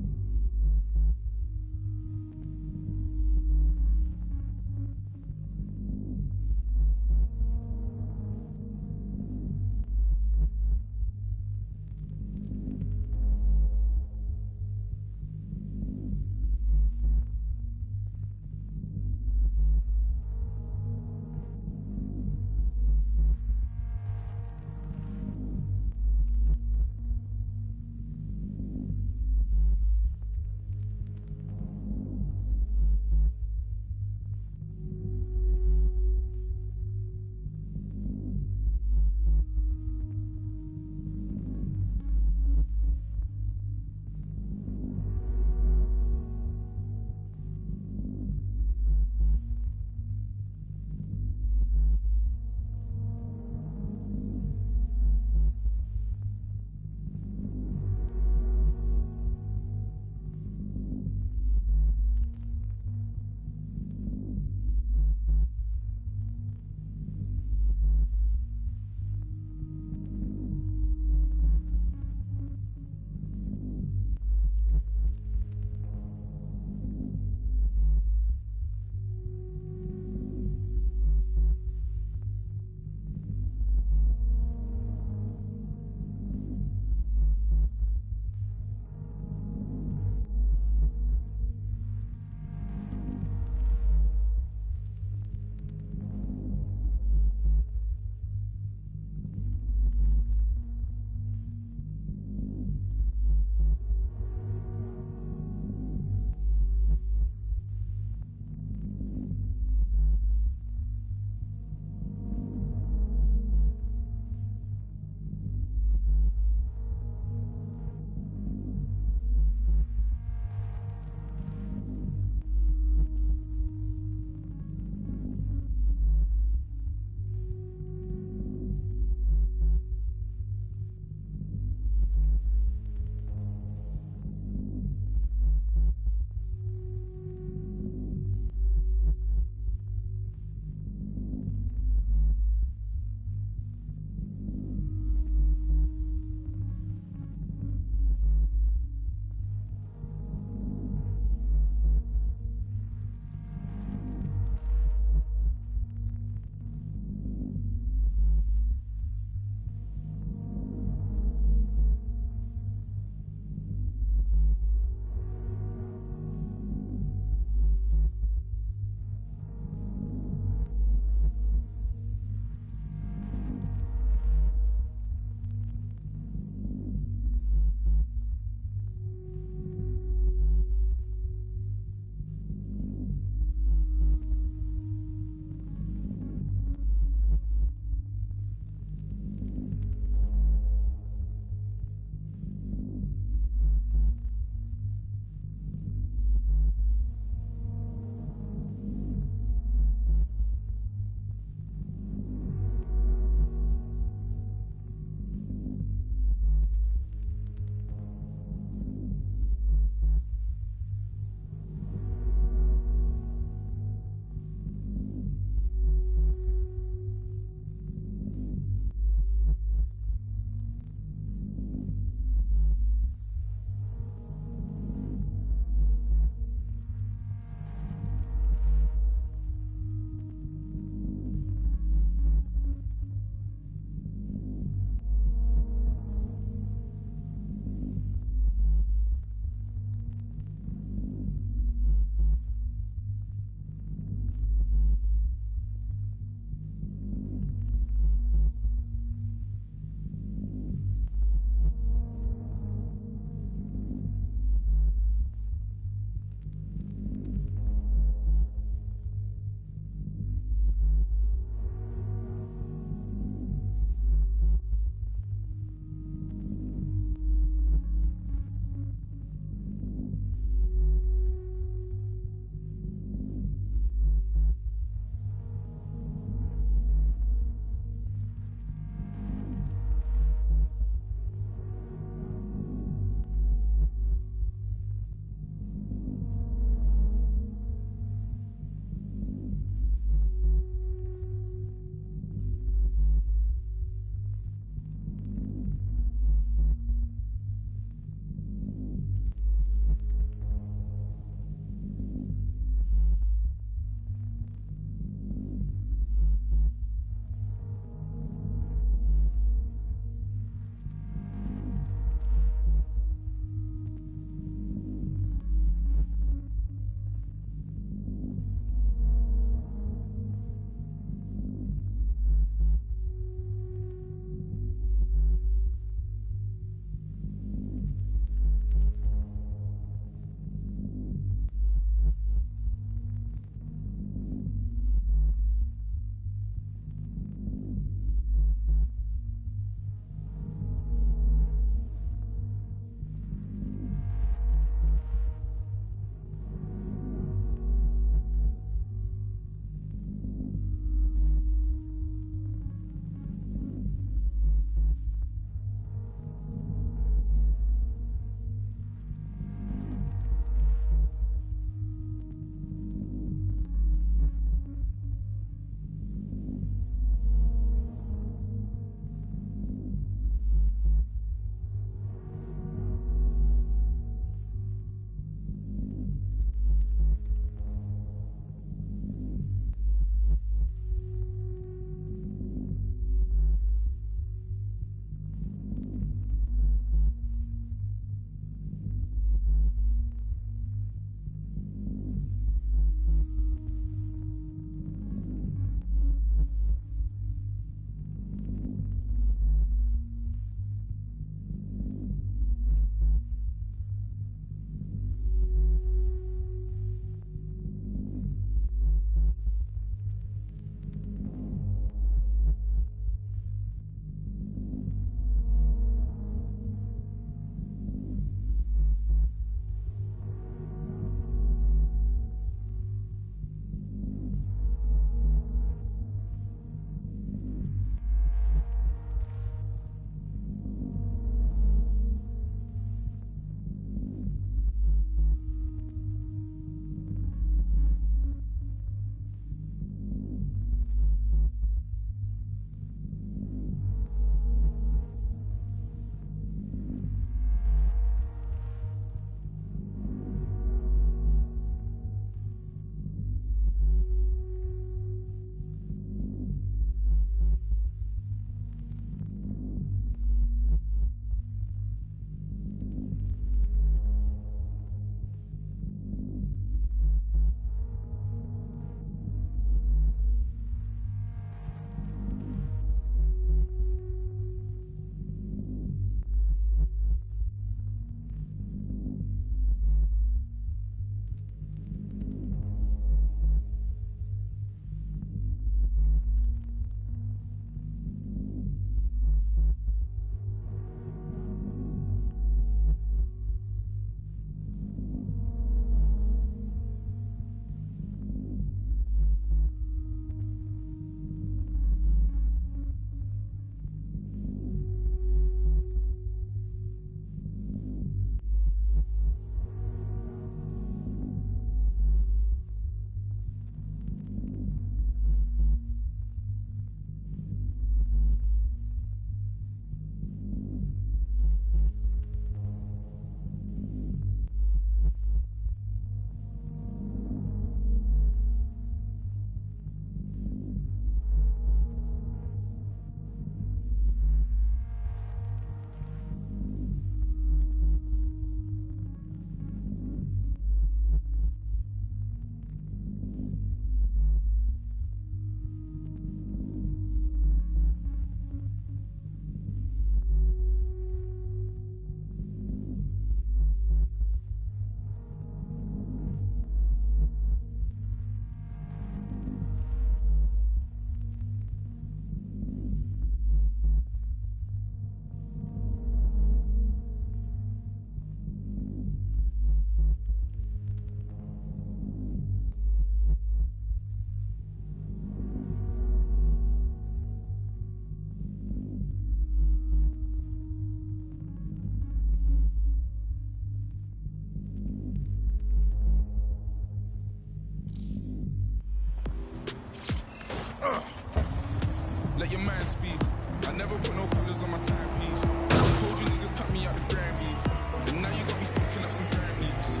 Never put no colours on my timepiece. Told you niggas cut me out the grand beef. And now you got me fucking up some grand leaps.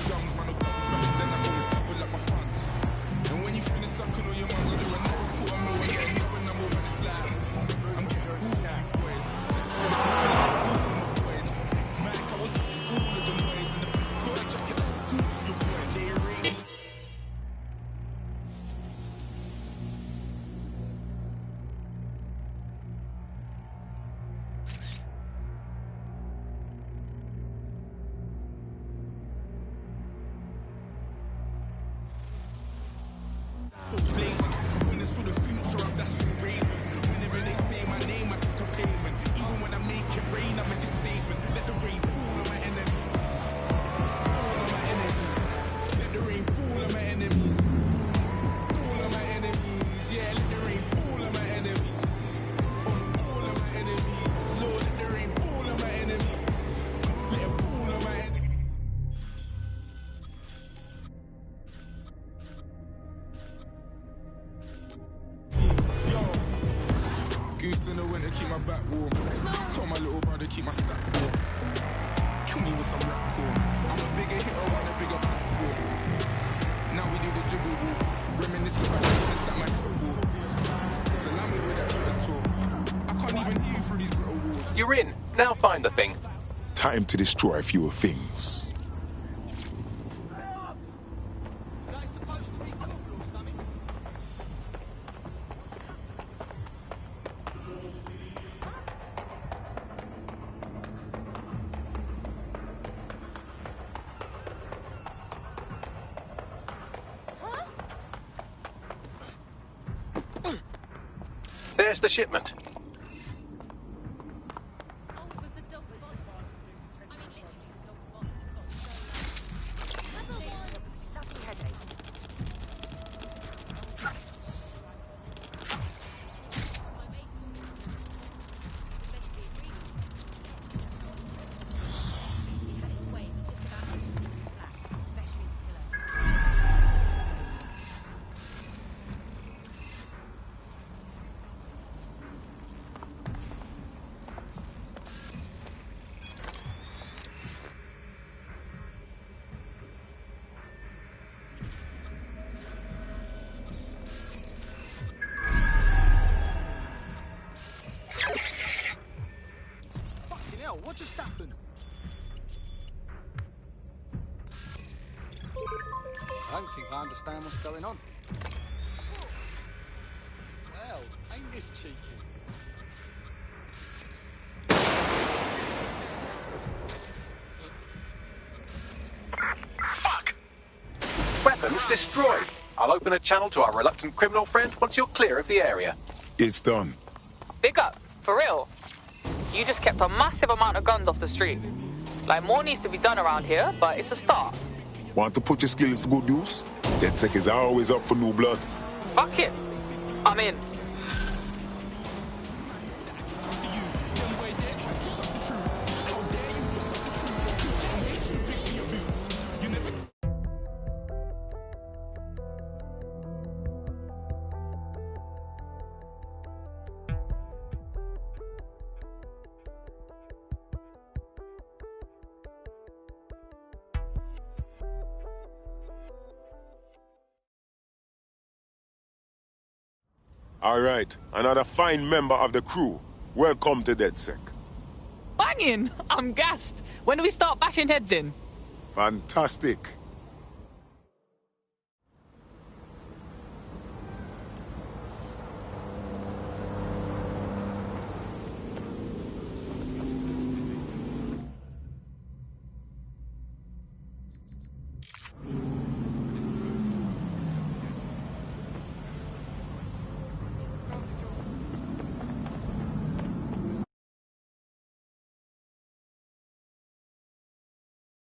Drums, man, then I go and double up my funds. And when you finish sucking all your mums, I do another quarter mil and get another number when it's like I'm getting ooh boys. Flexing, boys. Man, I was all of them ways. And the boy jacket, that's the boots, your boy. They ring. When it's for the future, that's all raving. Whenever they say my name, I take a payment. Even when I make it rain, I make a statement. Let the rain fall on my enemies. Fall on my enemies. Let the rain fall on my enemies. Fall on my enemies. Yeah, let the rain fall on my enemies. On all of my enemies. Lord, let the rain fall on my enemies. Let it fall on my enemies. Goose in the winter, keep my back warm. Told my little brother, keep my stack warm. Kill me with some rap corn. I'm a bigger hitter on a bigger platform. Now we do the jiggle walk. Reminisce about things that my hit walk. Salami with that Twitter talk. I can't even hear you through these brittle walls. You're in. Now find the thing. Time to destroy a few things. There's the shipment. What just happened? I don't think I understand what's going on. Well, ain't this cheeky? Fuck! Weapons destroyed. I'll open a channel to our reluctant criminal friend once you're clear of the area. It's done. Big up, for real. You just kept a massive amount of guns off the street. Like, more needs to be done around here, but it's a start. Want to put your skills to good use? DedSec is always up for new blood. Fuck it. I'm in. All right, another fine member of the crew. Welcome to DedSec. Banging! I'm gassed. When do we start bashing heads in? Fantastic.